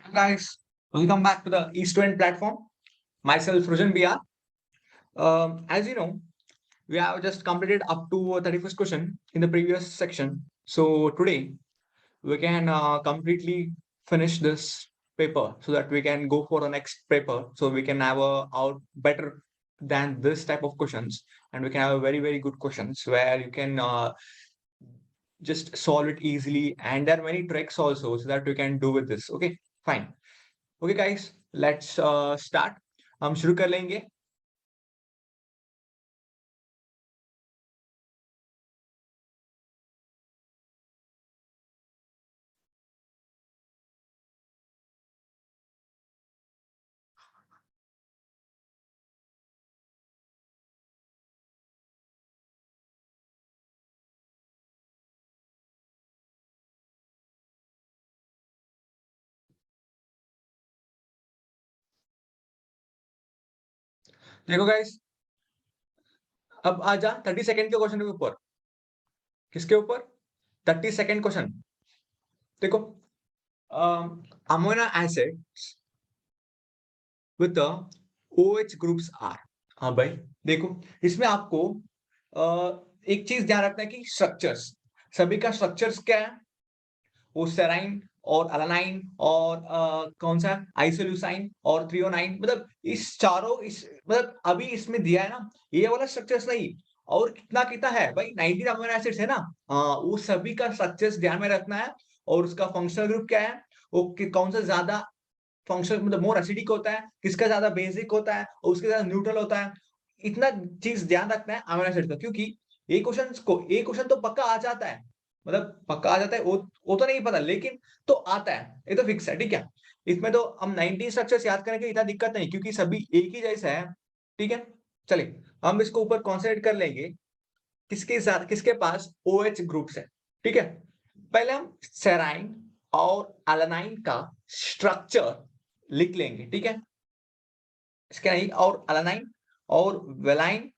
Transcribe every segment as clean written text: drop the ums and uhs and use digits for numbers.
Hi guys, welcome back to the East Wind platform. Myself, Rujan BR. As you know, we have just completed up to 31st question in the previous section. So today we can completely finish this paper so that we can go for the next paper. So we can have a out better than this type of questions, and we can have a very good questions where you can just solve it easily. And there are many tricks also so that we can do with this. Okay, fine. Okay guys let's start हम शुरू कर लेंगे देखो guys अब आ जा 30 second के question के ऊपर किसके ऊपर 30 सेकंड क्वेश्चन देखो ammonia acids with the OH groups are हाँ भाई देखो इसमें आपको एक चीज ध्यान रखना है कि स्ट्रक्चर्स सभी का स्ट्रक्चर्स क्या है वो सेराइन और अलानाइन और कौन सा आइसोल्यूसाइन और थ्रियोनाइन मतलब इस चारों इस मतलब अभी इसमें दिया है ना ये वाला स्ट्रक्चर्स नहीं और कितना कितना है भाई 19 अमीनो एसिड्स है ना वो सभी का स्ट्रक्चर्स ध्यान में रखना है और उसका फंक्शनल ग्रुप क्या है वो कौन सा ज्यादा फंक्शनल मतलब मोर एसिडिक होता है किसका ज्यादा बेसिक होता है और उसके ज्यादा न्यूट्रल होता है इतना चीज ध्यान रखना है अमीनो एसिड का क्योंकि ये क्वेश्चन तो पक्का आ जाता है मतलब पक्का आ जाता है वो तो नहीं पता लेकिन तो आता है ये तो फिक्स है ठीक है इसमें तो हम 19 स्ट्रक्चर्स याद करने की इतना दिक्कत नहीं क्योंकि सभी एक ही जैसा है ठीक है चलिए हम इसको ऊपर कॉन्सेंट्रेट कर लेंगे किसके साथ किसके पास OH ग्रुप्स है ठीक है पहले हम सेराइन और एलानाइन का स्ट्रक्चर लिख लेंगे ठीक है इसके नहीं और एलानाइन और वेलाइन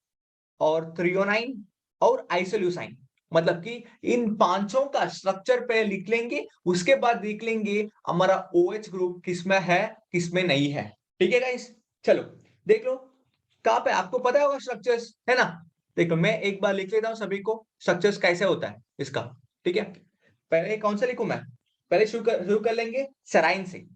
और थ्रियोनाइन और आइसोल्यूसाइन मतलब कि इन पांचों का स्ट्रक्चर पे लिख लेंगे उसके बाद देख लेंगे हमारा OH ग्रुप किसमें है किसमें नहीं है ठीक है गाइस चलो देख लो कहां पे आपको पता होगा स्ट्रक्चर्स है ना देखो मैं एक बार लिख लेता हूं सभी को स्ट्रक्चर्स कैसे होता है इसका ठीक है पहले कौन सा लिखूं मैं पहले शुरू कर लेंगे सेराइन से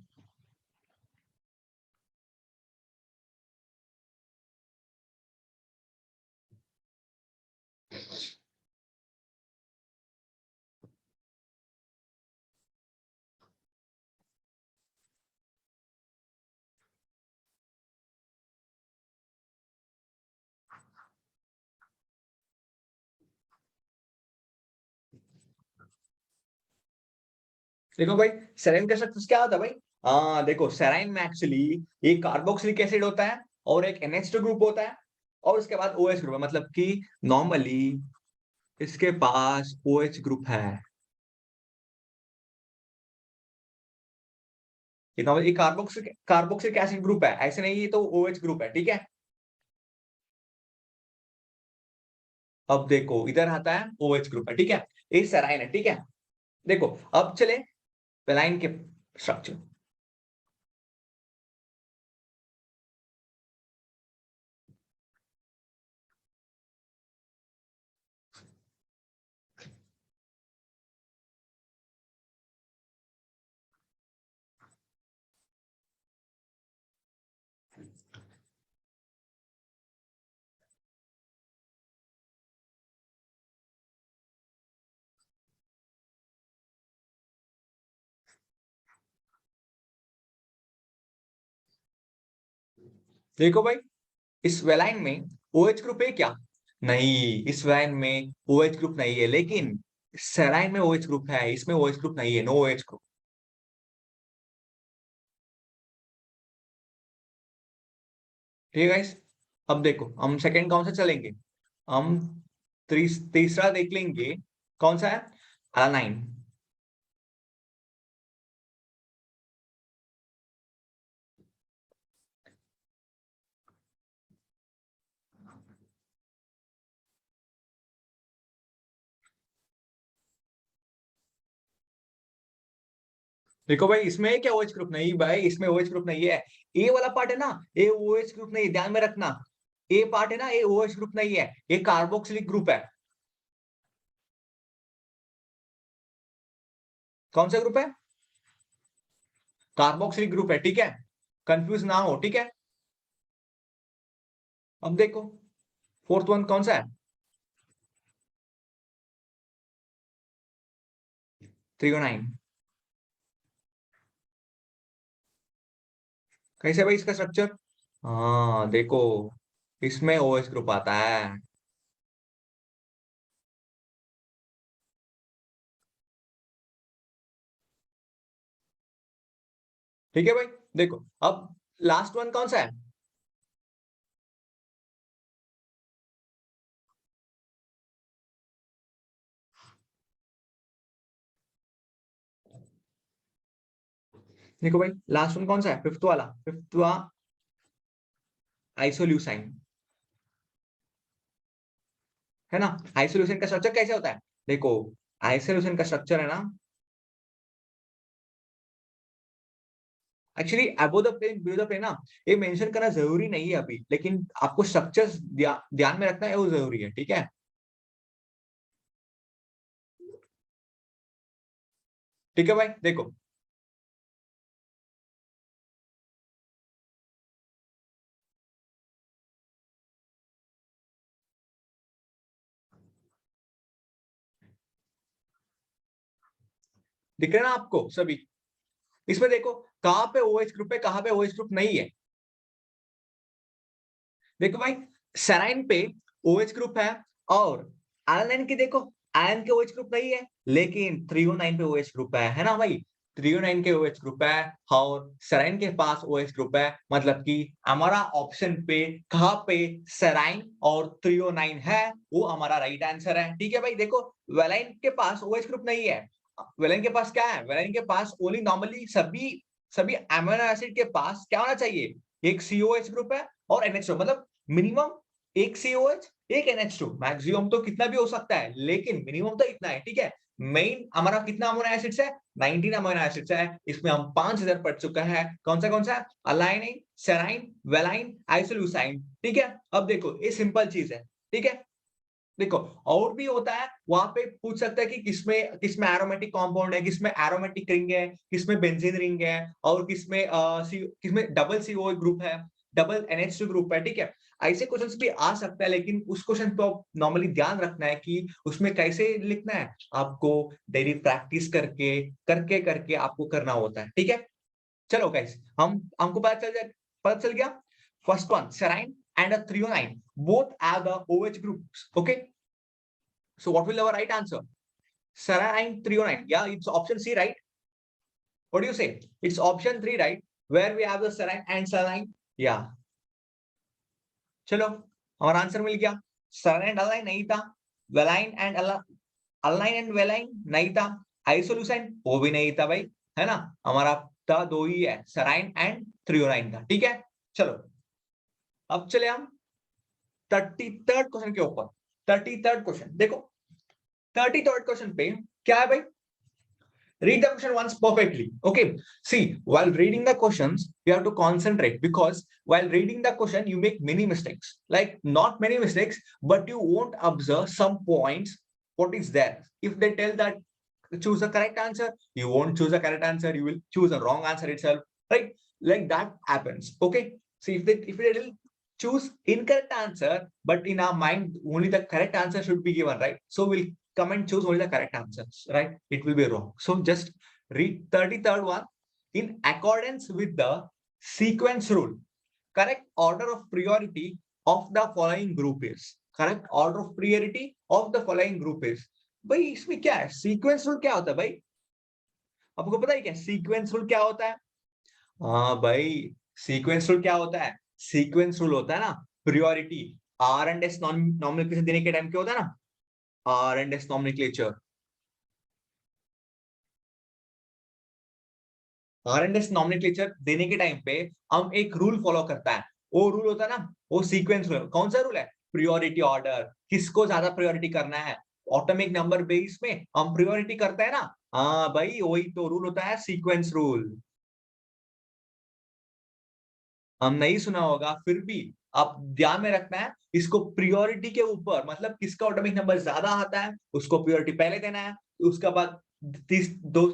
देखो भाई सेराइन का स्ट्रक्चर क्या होता है भाई देखो सेराइन में एक्चुअली एक कार्बोक्सिलिक एसिड होता है और एक NH2 ग्रुप होता है और उसके बाद OH ग्रुप है मतलब कि नॉर्मली इसके पास OH ग्रुप है ये नॉर्मली कार्बोक्सिलिक एसिड ग्रुप है ऐसे नहीं ये तो OH ग्रुप है ठीक है अब देखो इधर आता है OH ग्रुप है ठीक है ये सेराइन है ठीक है देखो अब चले वेलाइन के स्ट्रक्चर देखो भाई इस वेलाइन में OH ग्रुप है क्या नहीं इस वेलाइन में OH ग्रुप नहीं है लेकिन सेराइन में OH ग्रुप है इसमें OH ग्रुप नहीं है नो OH ग्रुप ठीक है गाइस अब देखो हम सेकंड कौन सा चलेंगे हम तीसरा देख लेंगे कौन सा है एलानाइन देखो भाई, इसमें है क्या OH ग्रुप? नहीं भाई, इसमें OH ग्रुप नहीं है। ए वाला पार्ट है ना, ए OH ग्रुप नहीं, ध्यान में रखना। ए पार्ट है ना, ए OH ग्रुप नहीं है, ये कार्बोक्सिलिक ग्रुप है। कौन सा ग्रुप है? कार्बोक्सिलिक ग्रुप है, ठीक है, कंफ्यूज ना हो, ठीक है। अब देखो फोर्थ वन कौन सा है? 309। कैसे भाई इसका स्ट्रक्चर? हाँ देखो, इसमें OH ग्रुप आता है। ठीक है भाई, देखो अब लास्ट वन कौन सा है? देखो भाई लास्ट वन कौन सा है? फिफ्थ वाला, फिफ्थ आइसोल्यूसाइन, है ना। आइसोल्यूशन का स्ट्रक्चर कैसे होता है? देखो, आइसोल्यूशन का स्ट्रक्चर है ना, actually above the plane below the plane ना, ये मेंशन करना जरूरी नहीं है अभी, लेकिन आपको स्ट्रक्चर्स ध्यान में रखना है, वो जरूरी है, ठीक है। ठीक है भाई, देखो दिख रहा है ना आपको सभी? इसमें देखो कहाँ पे OH ग्रुप है, कहाँ पे OH ग्रुप नहीं है। देखो भाई, सेराइन पे OH ग्रुप है, और एलानाइन की देखो, आयन के OH ग्रुप नहीं है, लेकिन 309 पे OH ग्रुप है ना भाई। 309 के OH ग्रुप है, और सेराइन के पास OH ग्रुप है, मतलब कि हमारा ऑप्शन पे कहाँ पे सेराइन और 309 है, वो हमारा राइट आंसर है, ठीक है भाई। देखो, वेलाइन के पास OH ग्रुप नहीं है। वेलाइन के पास क्या है? वेलाइन के पास ओनली नॉर्मली सभी सभी अमीनो एसिड के पास क्या होना चाहिए? एक COH ग्रुप है और NH2, मतलब मिनिमम एक COH एक NH2, मैक्सिमम तो कितना भी हो सकता है, लेकिन मिनिमम तो इतना है, ठीक है। मेन हमारा कितना अमीनो एसिड्स है? 19 अमीनो एसिड्स है। इसमें हम 5000 पढ़ चुका है। कौन सा? अलाइनिन, सेराइन, वेलाइन, आइसोल्यूसाइन, ठीक है। अब देखो ये सिंपल चीज है, ठीक है। देखो और भी होता है, वहां पे पूछ सकता है कि किसमें किसमें एरोमेटिक कंपाउंड है, किसमें एरोमेटिक रिंग है, किसमें बेंजीन रिंग है, और किसमें डबल CO ग्रुप है, डबल NH2 ग्रुप है, ठीक है। ऐसे क्वेश्चंस भी आ सकता है, लेकिन उस क्वेश्चन पे नॉर्मली ध्यान रखना है कि उसमें कैसे लिखना है, आपको डेली प्रैक्टिस करके करके करके आपको करना होता है, ठीक है। चलो गाइस, हमको पता चल गया। First one serine and 309 both have the OH groups, okay. So what will our right answer? Serine 309. Yeah, it's option C, right? What do you say? It's option 3, right? Where we have the serine and serine. Yeah. चलो, हमारा answer मिल गया। serine and align नहीं था, valine and align and valine नहीं था, आइसोल्यूसाइन वो भी नहीं था भाई, है ना। हमारा था दो ही है, serine एंड 309 था, ठीक है। चलो, अब चले हम 33rd क्वेश्चन के ऊपर। 33rd क्वेश्चन देखो, 33rd क्वेश्चन पे क्या है भाई? Read the question once perfectly. Okay. See, while reading the questions, you have to concentrate, because while reading the question, you make many mistakes. Like not many mistakes, but you won't observe some points. What is there? If they tell that choose the correct answer, you won't choose the correct answer. You will choose a wrong answer itself. Right? Like that happens. Okay. See, if they will choose incorrect answer, but in our mind only the correct answer should be given, right? So we'll come and choose only the correct answers, right? It will be wrong. So just read 33rd one. In accordance with the sequence rule, correct order of priority of the following group is, correct order of priority of the following group is। भाई इसमें क्या है? Sequence rule क्या होता है भाई? आपको पता है क्या सीक्वेंस रूल क्या होता है? हाँ भाई, सीक्वेंस रूल क्या होता है? सीक्वेंस रूल होता है ना, priority. R and S nominal देने के टाइम क्या होता है ना, R and S nomenclature. R and S nomenclature देने के टाइम पे हम एक रूल फॉलो करता है। वो रूल होता है ना, वो सीक्वेंस रूल। कौन सा रूल है? Priority order. किसको ज्यादा प्रियोरिटी करना है? ऑटोमिक नंबर बेस में हम प्रियोरिटी करते हैं ना, हाँ भाई, वही तो रूल होता है, सीक्वेंस रूल। हम नहीं सुना होगा, फिर भी आप ध्यान में रखना है इसको, प्रायोरिटी के ऊपर, मतलब किसका एटॉमिक नंबर ज्यादा आता है उसको प्रायोरिटी पहले देना है, उसके बाद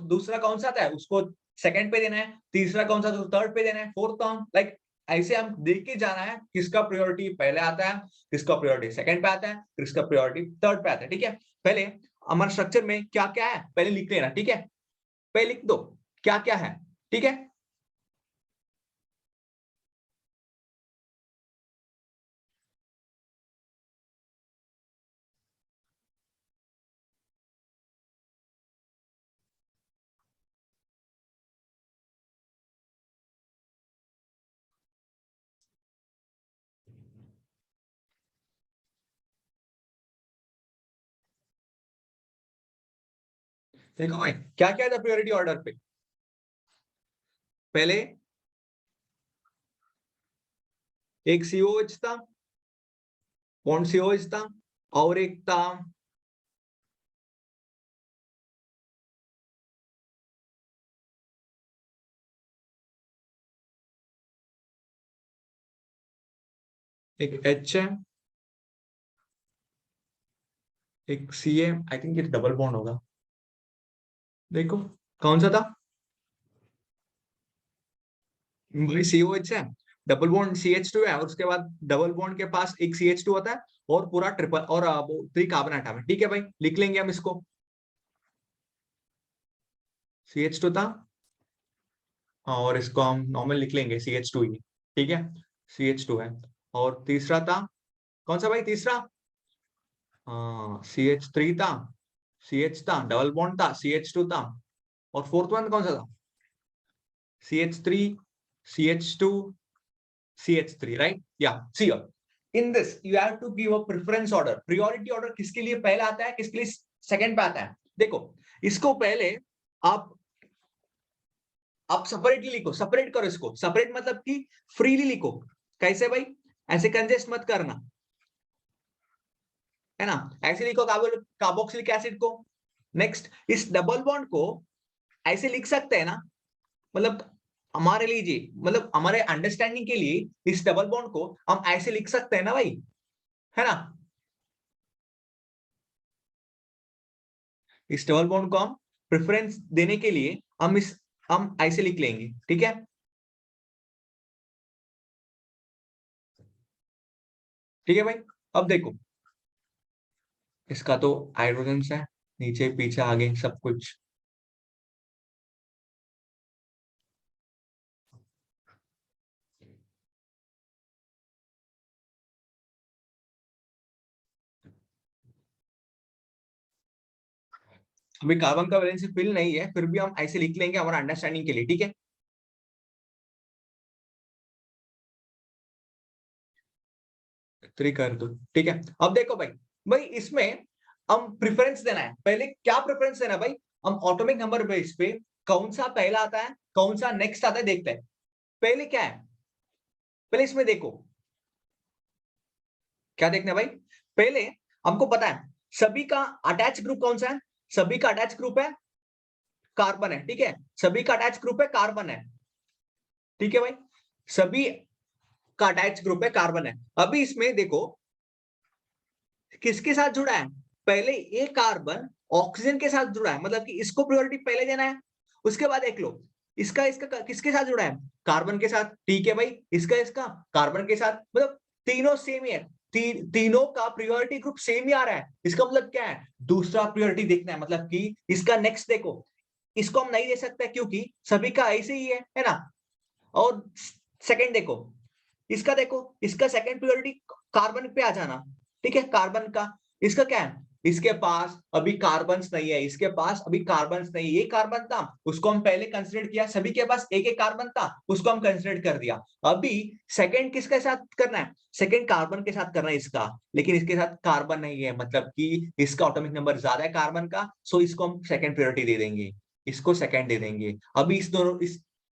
दूसरा कौन सा आता है उसको सेकंड पे देना है, तीसरा कौन सा तो थर्ड पे देना है, फोर्थ कौन, लाइक ऐसे हम देख के जाना है किसका प्रायोरिटी पहले आता है, किसका प्रायोरिटी सेकंड पे आता है, किसका प्रायोरिटी थर्ड पे आता है। ठीक है, पहले हमारे स्ट्रक्चर में क्या क्या है पहले लिख लेना। ठीक है, पहले लिख दो क्या क्या है। ठीक है, देखो भाई क्या क्या था प्रायोरिटी ऑर्डर पे। पहले एक सीओएच था, कौन सीओएच था, और एक था एक एच है, एक सी है, आई थिंक ये डबल बॉन्ड होगा। देखो कौन सा था भाई, सीओएच है, डबल बॉन्ड CH2 है, और उसके बाद डबल बॉन्ड के पास एक CH2 होता है, और पूरा ट्रिपल और वो 3 कार्बन एटम है। ठीक है भाई, लिख लेंगे हम इसको, CH2 था, और इसको हम नॉर्मल लिख लेंगे CH2 ही। ठीक है, CH2 है, और तीसरा था कौन सा भाई तीसरा, CH3 था, CH था, डबल बॉन्ड था, CH2 था, और फोर्थ वन कौन सा था, CH3, CH2, CH3, राइट, या C. In this you have to give a preference order, priority order किसके लिए पहला आता है, किसके लिए सेकंड पे आता है। देखो इसको पहले आप आप सेपरेटली लिखो, सेपरेट करो इसको, सेपरेट मतलब कि फ्रीली लिखो। कैसे भाई, ऐसे कंजेस्ट मत करना, है ना, ऐसे लिखो कार्बोक्सिलिक एसिड को। नेक्स्ट इस डबल बॉन्ड को ऐसे लिख सकते हैं ना, मतलब हमारे लिए, मतलब हमारे अंडरस्टैंडिंग के लिए इस डबल बॉन्ड को हम ऐसे लिख सकते हैं ना भाई, है ना, इस डबल बॉन्ड को हम प्रेफरेंस देने के लिए हम ऐसे लिख लेंगे। ठीक है, ठीक है भाई। अब देखो इसका तो हाइड्रोजन है, नीचे पीछे आगे सब कुछ। अभी कार्बन का वैलेंसी फिल नहीं है, फिर भी हम ऐसे लिख लेंगे हमारा अंडरस्टैंडिंग के लिए। ठीक है, थ्री कर दो। ठीक है, अब देखो भाई, भाई इसमें हम प्रेफरेंस देना है, पहले क्या प्रेफरेंस देना है भाई, हम ऑटोमिक नंबर बेस पे कौन सा पहला आता है कौन सा नेक्स्ट आता है देखते हैं। पहले क्या है, पहले इसमें देखो क्या देखना है भाई, पहले हमको पता है सभी का अटैच ग्रुप कौन सा है, सभी का अटैच ग्रुप है कार्बन है। ठीक है, सभी का अटैच ग्रुप है कार्बन है। ठीक है भाई, सभी का अटैच ग्रुप है कार्बन है। अभी इसमें देखो किसके साथ जुड़ा है, पहले ये कार्बन ऑक्सीजन के साथ जुड़ा है, मतलब कि इसको प्रायोरिटी पहले देना है। उसके बाद देख लो इसका इसका किसके साथ जुड़ा है, कार्बन के साथ। ठीक है भाई, इसका इसका कार्बन के साथ, मतलब तीनों सेम ही है, तीनों का प्रायोरिटी ग्रुप सेम ही आ रहा है। इसका मतलब क्या है, दूसरा प्रायोरिटी देखना है, मतलब कि इसका नेक्स्ट देखो, इसको हम नहीं दे सकते क्योंकि सभी का ऐसे ही है ना। और सेकंड देखो, इसका देखो, इसका सेकंड प्रायोरिटी कार्बन पे आ जाना। ठीक है, कार्बन का, इसका क्या है, इसके पास अभी कार्बन नहीं है, इसके पास अभी कार्बन नहीं, ये कार्बन था उसको हम पहले कंसिडर किया, सभी के पास एक एक कार्बन था उसको हम कंसिडर कर दिया। अभी सेकंड किसके साथ करना है, सेकंड कार्बन के साथ करना है इसका, लेकिन इसके साथ कार्बन नहीं है, मतलब कि इसका एटॉमिक नंबर ज्यादा है कार्बन का, सो इसको हम सेकंड प्रायोरिटी दे देंगे, इसको सेकंड दे देंगे। अभी इस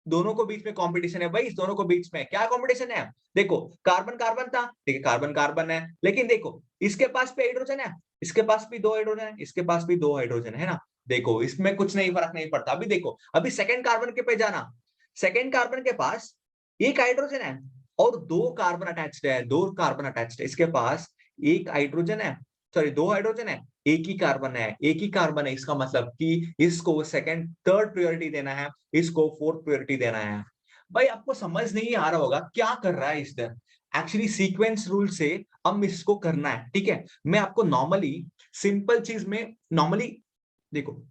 दोनों को बीच में कंपटीशन है भाई, इस दोनों को बीच में क्या कंपटीशन है, देखो कार्बन कार्बन था, ठीक है, कार्बन कार्बन है, लेकिन देखो इसके पास भी हाइड्रोजन है, इसके पास भी दो हाइड्रोजन है, इसके पास भी दो हाइड्रोजन है ना। देखो इसमें कुछ नहीं फर्क नहीं पड़ता। अभी देखो, अभी सेकंड कार्बन के पे जाना, सेकंड कार्बन के पास एक हाइड्रोजन है और दो कार्बन अटैच्ड है, दो कार्बन अटैच्ड है। इसके पास एक हाइड्रोजन है, सॉरी दो हाइड्रोजन है, एक ही कार्बन है, एक ही कार्बन है। इसका मतलब कि इसको सेकंड थर्ड प्रायोरिटी देना है, इसको फोर्थ प्रायोरिटी देना है। भाई आपको समझ नहीं आ रहा होगा क्या कर रहा है इस तरह। एक्चुअली सीक्वेंस रूल से हम इसको करना है, ठीक है। मैं आपको नॉर्मली सिंपल चीज में नॉर्मली देखो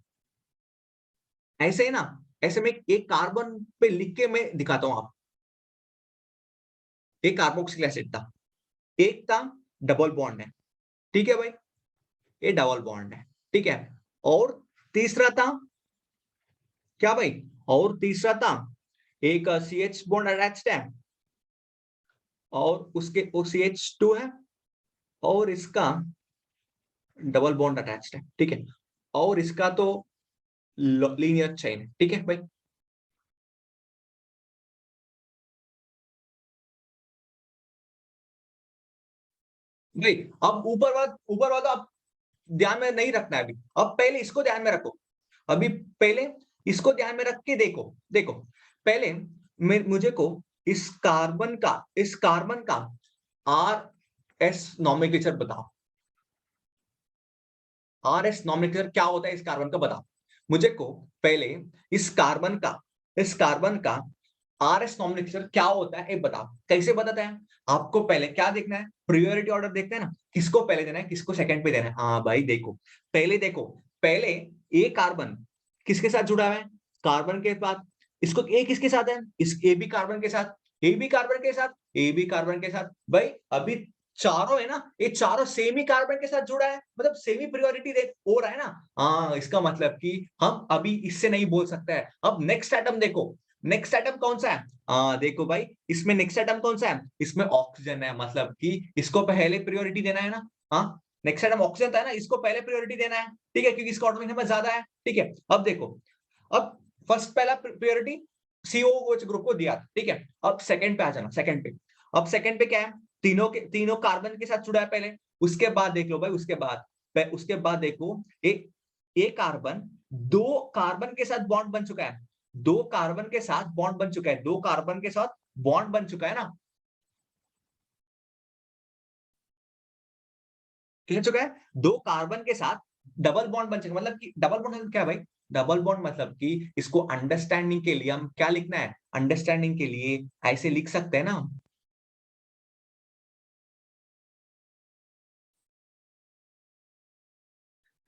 ऐसे है ना, ऐसे में एक कार्बन पे लिख के मैं दिखाता हूं। आप एक कार्बोक्सिलिक एसिड था, एक था डबल बॉन्ड है, ठीक है भाई, ये डबल बॉन्ड है, ठीक है। और तीसरा था क्या भाई, और तीसरा था एक सी एच बॉन्ड अटैच्ड है और उसके वो CH2 है और इसका डबल बॉन्ड अटैच्ड है, ठीक है। और इसका तो लीनियर चेन है, ठीक है भाई। भाई अब ऊपर वाला आप ध्यान में नहीं रखना है अभी, अब पहले इसको ध्यान में रखो। अभी पहले इसको ध्यान में रख के देखो, देखो पहले मुझे को इस कार्बन का RS नॉमेनक्लेचर बताओ। RS नॉमेनक्लेचर क्या होता है इस कार्बन का बताओ मुझे को। पहले इस कार्बन का RS नॉमेनक्लेचर क्या होता है ये बताओ। कैसे बताते हैं, आपको पहले क्या देखना है, प्रायोरिटी ऑर्डर देखते हैं ना, किसको पहले देना है किसको सेकंड पे देना है। हाँ भाई देखो, पहले ए कार्बन किसके साथ जुड़ा हुआ है, कार्बन के साथ। इसको ए किसके साथ है, इस ए बी कार्बन के साथ, ए बी कार्बन के साथ, ए बी कार्बन के साथ। भाई अभी चारों है ना, ये चारों सेमी कार्बन के साथ जुड़ा है, मतलब सेमी प्रायोरिटी दे हो रहा है ना। हाँ इसका मतलब कि हम अभी इससे नहीं बोल सकते हैं। अब नेक्स्ट आइटम देखो, नेक्स्ट आइटम कौन सा है। देखो भाई इसमें नेक्स्ट आइटम कौन सा है, इसमें ऑक्सीजन है, मतलब कि इसको पहले प्रायोरिटी देना है ना। हाँ नेक्स्ट आइटम ऑक्सीजन था ना, इसको पहले प्रायोरिटी देना है, ठीक है, क्योंकि इसका ऑटोमिक नंबर ज्यादा है, ठीक है। अब देखो, अब फर्स्ट पहला प्रायोरिटी COOH ग्रुप को दिया, ठीक है। अब सेकंड पे आ जाना, सेकंड पे। अब सेकंड पे क्या है, तीनों कार्बन के साथ जुड़ा है पहले। उसके बाद देख लो भाई, उसके बाद देखो एक कार्बन दो कार्बन के साथ बॉन्ड बन चुका है, दो कार्बन के साथ बॉन्ड बन चुका है, दो कार्बन के साथ बॉन्ड बन चुका है ना, किस चुका है, दो कार्बन के साथ डबल बॉन्ड बन चुका है। मतलब कि डबल बॉन्ड मतलब क्या है भाई, डबल बॉन्ड मतलब कि इसको अंडरस्टैंडिंग के लिए हम क्या लिखना है, अंडरस्टैंडिंग के लिए ऐसे लिख सकते हैं ना।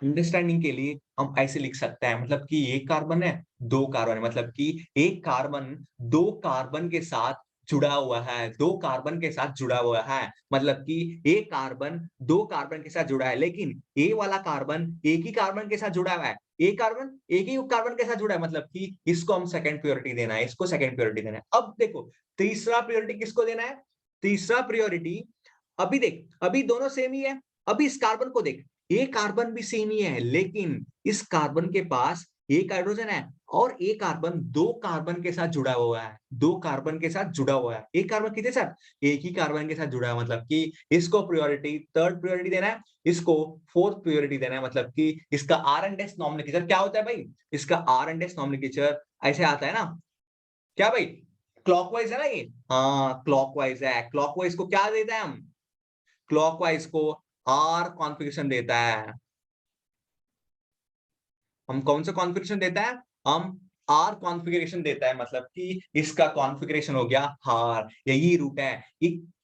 अंडरस्टैंडिंग के लिए हम ऐसे लिख सकते हैं, मतलब कि एक कार्बन है, दो कार्बन है, मतलब कि एक कार्बन दो कार्बन के साथ जुड़ा हुआ है, दो कार्बन के साथ जुड़ा हुआ है, मतलब कि एक कार्बन दो कार्बन के साथ जुड़ा है, लेकिन ए वाला कार्बन एक ही कार्बन के साथ जुड़ा हुआ है, एक कार्बन एक ही कार्बन के साथ जुड़ा है, मतलब कि इसको हम सेकंड प्रायोरिटी देना है, इसको सेकंड प्रायोरिटी देना है। अब देखो तीसरा प्रायोरिटी किसको देना है, तीसरा प्रायोरिटी अभी देख, अभी दोनों सेम ही है। अभी इस कार्बन को देख, ये कार्बन भी सेम ही है, लेकिन इस कार्बन के पास एक हाइड्रोजन है और एक कार्बन दो कार्बन के साथ जुड़ा हुआ है, दो कार्बन के साथ जुड़ा हुआ है। एक कार्बन किसके साथ, एक ही कार्बन के साथ जुड़ा है, मतलब कि इसको प्रायोरिटी थर्ड प्रायोरिटी देना है, इसको फोर्थ प्रायोरिटी देना है। मतलब कि इसका R&S नॉमेनक्लेचर क्या होता है भाई, इसका R&S नॉमेनक्लेचर ऐसे आता है ना, क्या भाई, क्लॉकवाइज है ना ये। हाँ क्लॉकवाइज है, क्लॉकवाइज को क्या देता है हम, क्लॉकवाइज को R कॉन्फ़िगरेशन देता है। हम कौन सा कॉन्फ़िगरेशन देता है, हम R कॉन्फ़िगरेशन देता है, मतलब कि इसका कॉन्फ़िगरेशन हो गया हार, यही रूट है।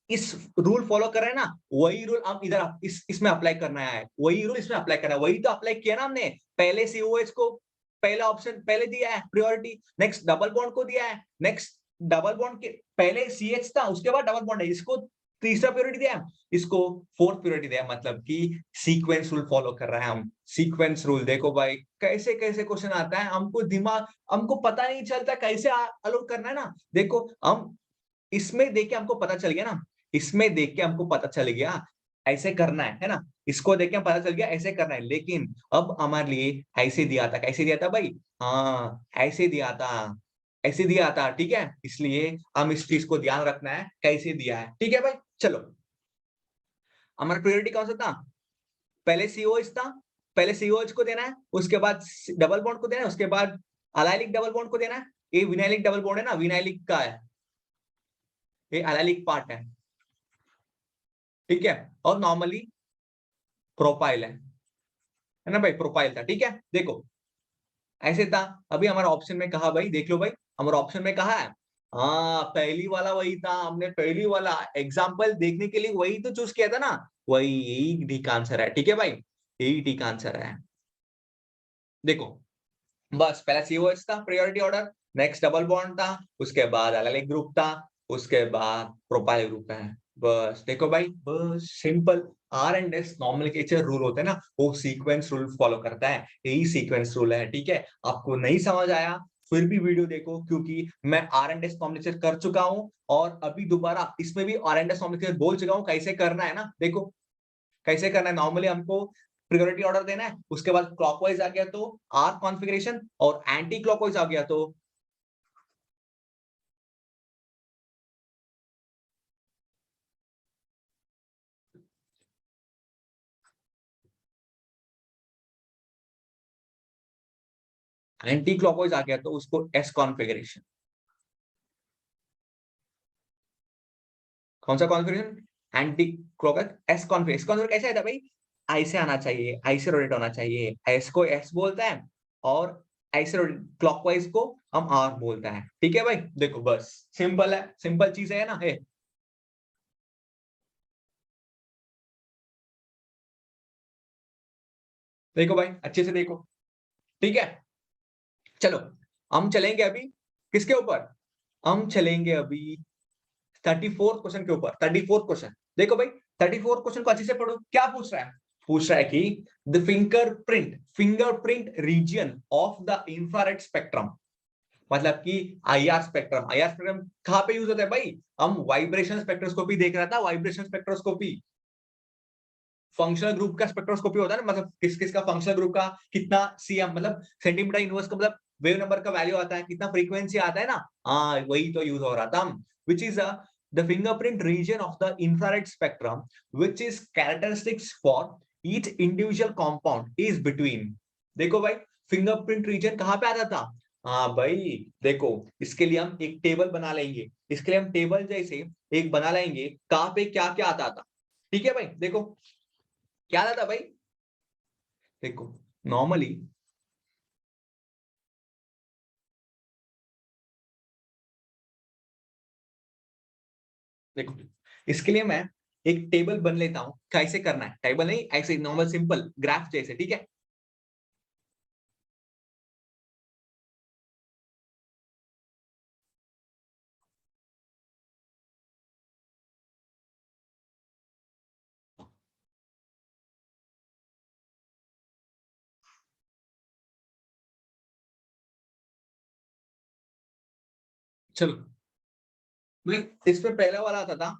इस रूल फॉलो कर रहे हैं ना, वही रूल हम इधर इसमें अप्लाई करना है, वही रूल इसमें अप्लाई करना है, वही तो अप्लाई किया ना हमने। पहले COH को पहला ऑप्शन पहले दिया है प्रायोरिटी, नेक्स्ट डबल बॉन्ड को दिया है, नेक्स्ट डबल बॉन्ड के पहले CH था, उसके बाद डबल बॉन्ड है, इसको तीसरा प्रायोरिटी दिया, इसको फोर्थ प्रायोरिटी दिया, मतलब कि सीक्वेंस रूल फॉलो कर रहे हैं हम। सीक्वेंस रूल देखो भाई कैसे कैसे क्वेश्चन आता है, हमको पता नहीं चलता कैसे अलोट करना है ना। देखो हम इसमें देख के हमको पता चल गया ना, इसमें देख के हमको पता चल गया ऐसे करना है ना, इसको देख के पता चल गया ऐसे करना है, लेकिन अब हमारे लिए ऐसे दिया था, कैसे दिया था भाई, हाँ ऐसे दिया था, ऐसे दिया था, ठीक है। इसलिए हम इस चीज को ध्यान रखना है कैसे दिया है, ठीक है भाई। चलो हमारा प्रायोरिटी कौन सा था, पहले COH था, पहले COH को देना है, उसके बाद डबल बॉन्ड को देना है, उसके बाद अलाइलिक डबल बॉन्ड को देना है। ये विनाइलिक डबल बॉन्ड है ना, विनाइलिक का है, ये अलाइलिक पार्ट है, ठीक है। और नॉर्मली प्रोपाइल है ना भाई, प्रोपाइल था, ठीक है। देखो ऐसे था, अभी हमारा ऑप्शन में कहा भाई, देख लो भाई, हमारा ऑप्शन में कहा है, हाँ पहली वाला वही था, हमने पहली वाला एग्जाम्पल देखने के लिए वही तो चूज किया था ना, वही, यही ठीक आंसर है, ठीक है भाई, यही ठीक आंसर है। देखो बस पहला COH था priority order, next double bond था, उसके बाद एलाइलिक ग्रुप था, उसके बाद प्रोपाइल ग्रुप है। बस देखो भाई, बस सिंपल। R&S नॉमेनक्लेचर रूल होता है ना, वो सीक्वेंस रूल फॉलो करता है, यही सीक्वेंस रूल है, ठीक है। आपको नहीं समझ आया फिर भी वीडियो देखो, क्योंकि मैं R&S नॉमेनक्लेचर कर चुका हूं, और अभी दोबारा इसमें भी R&S नॉमेनक्लेचर बोल चुका हूं कैसे करना है ना। देखो कैसे करना है, नॉर्मली हमको प्रायोरिटी ऑर्डर देना है, उसके बाद क्लॉकवाइज आ गया तो आर कॉन्फ़िगरेशन, और एंटी क्लॉकवाइज आ गया तो एंटी क्लॉकवाइज आ गया तो उसको एस कॉन्फ़िगरेशन। कौन सा configuration? Anti clockwise S configuration. Configuration कैसे आता है भाई? ऐसे आना चाहिए, ऐसे रोटेट होना चाहिए, एस को एस बोलता है, और ऐसे क्लॉकवाइज को हम आर बोलता है, ठीक है भाई। देखो बस सिंपल है, सिंपल चीज है ना, है। देखो भाई अच्छे से देखो, ठीक है। चलो हम चलेंगे अभी किसके ऊपर, हम चलेंगे अभी 34 क्वेश्चन के ऊपर। 34 क्वेश्चन, देखो भाई 34 क्वेश्चन को अच्छे से पढ़ो, क्या पूछ रहा है? पूछ रहा है कि the fingerprint region of the infrared spectrum, मतलब कि आई आर स्पेक्ट्रम कहां पे यूज होता है भाई? हम वाइब्रेशन स्पेक्ट्रोस्कोपी देख रहा था, वाइब्रेशन स्पेक्ट्रोस्कोपी, फंक्शनल ग्रुप का स्पेक्ट्रोस्कोपी होता है ना, मतलब किस किस का फंक्शनल ग्रुप का कितना सीएम, मतलब सेंटीमीटर इनवर्स का, मतलब वेव नंबर का वैल्यू आता है, कितना फ्रीक्वेंसी आता है ना, हाँ वही तो यूज हो रहा था। Which is the fingerprint region of the infrared spectrum which is characteristics for each individual compound is between. देखो भाई फिंगरप्रिंट रीजन कहां पे आता था? हाँ भाई देखो, इसके लिए हम एक टेबल बना लेंगे, इसके लिए हम टेबल जैसे एक बना लेंगे, कहां पे क्या क्या आता था, ठीक है भाई। देखो क्या था भाई, देखो नॉर्मली, देखो इसके लिए मैं एक टेबल बन लेता हूं, कैसे करना है, टेबल नहीं ऐसे नॉर्मल सिंपल ग्राफ जैसे, ठीक है। चलो भाई, इसमें पहला वाला आता था,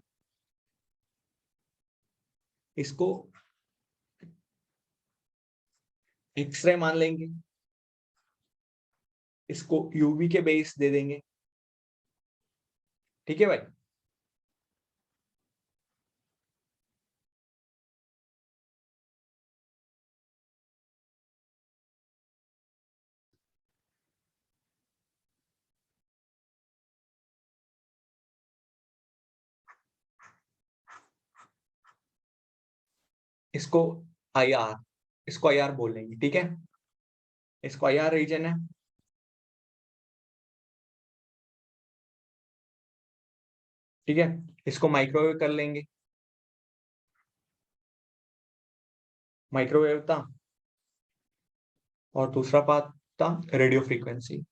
इसको एक्सरे मान लेंगे, इसको यूवी के बेस दे देंगे, ठीक है भाई। इसको आई आर, इसको आई आर बोल लेंगे, ठीक है। इसको आई आर रीजन है, ठीक है। इसको माइक्रोवेव कर लेंगे, माइक्रोवेव था, और दूसरा पार्ट था रेडियो फ्रीक्वेंसी।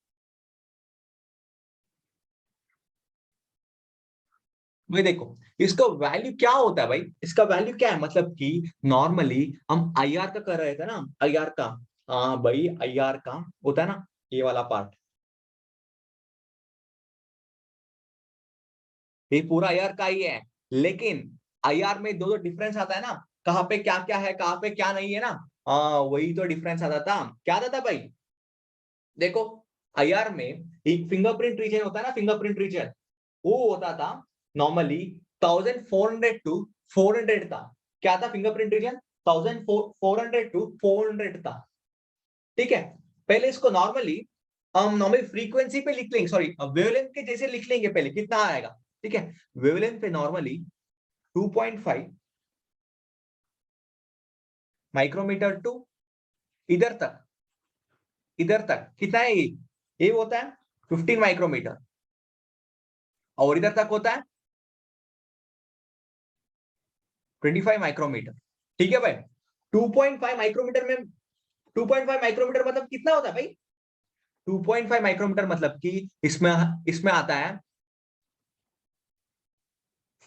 भाई देखो इसका वैल्यू क्या होता है भाई, इसका वैल्यू क्या है, मतलब कि नॉर्मली हम आईआर का कर रहे थे ना, आईआर का, हाँ भाई आईआर का होता है ना ये वाला पार्ट, ये पूरा आईआर का ही है, लेकिन आईआर में दो दो डिफरेंस आता है ना, कहाँ पे क्या क्या है, कहाँ पे क्या नहीं है ना, हाँ वही तो डिफरेंस आता था। क्या आता था भाई? देखो आईआर में एक फिंगरप्रिंट रीजन होता है ना, फिंगरप्रिंट रीजन वो होता था नॉर्मली 1400 टू 400 था। क्या था फिंगरप्रिंट रीजन? 1400 टू 400 था, ठीक है। पहले इसको नॉर्मली हम नॉर्मली फ्रीक्वेंसी पे लिख लेंगे, सॉरी वेवलेंथ के जैसे लिख लेंगे पहले, कितना आएगा, ठीक है। वेवलेंथ पे नॉर्मली 2.5 माइक्रोमीटर टू इधर तक कितना है, ये होता है 15 माइक्रोमीटर, और इधर तक होता है 25 माइक्रोमीटर, ठीक है भाई। 2.5 माइक्रोमीटर में 2.5 माइक्रोमीटर मतलब कितना होता है भाई, 2.5 माइक्रोमीटर मतलब कि इसमें इसमें आता है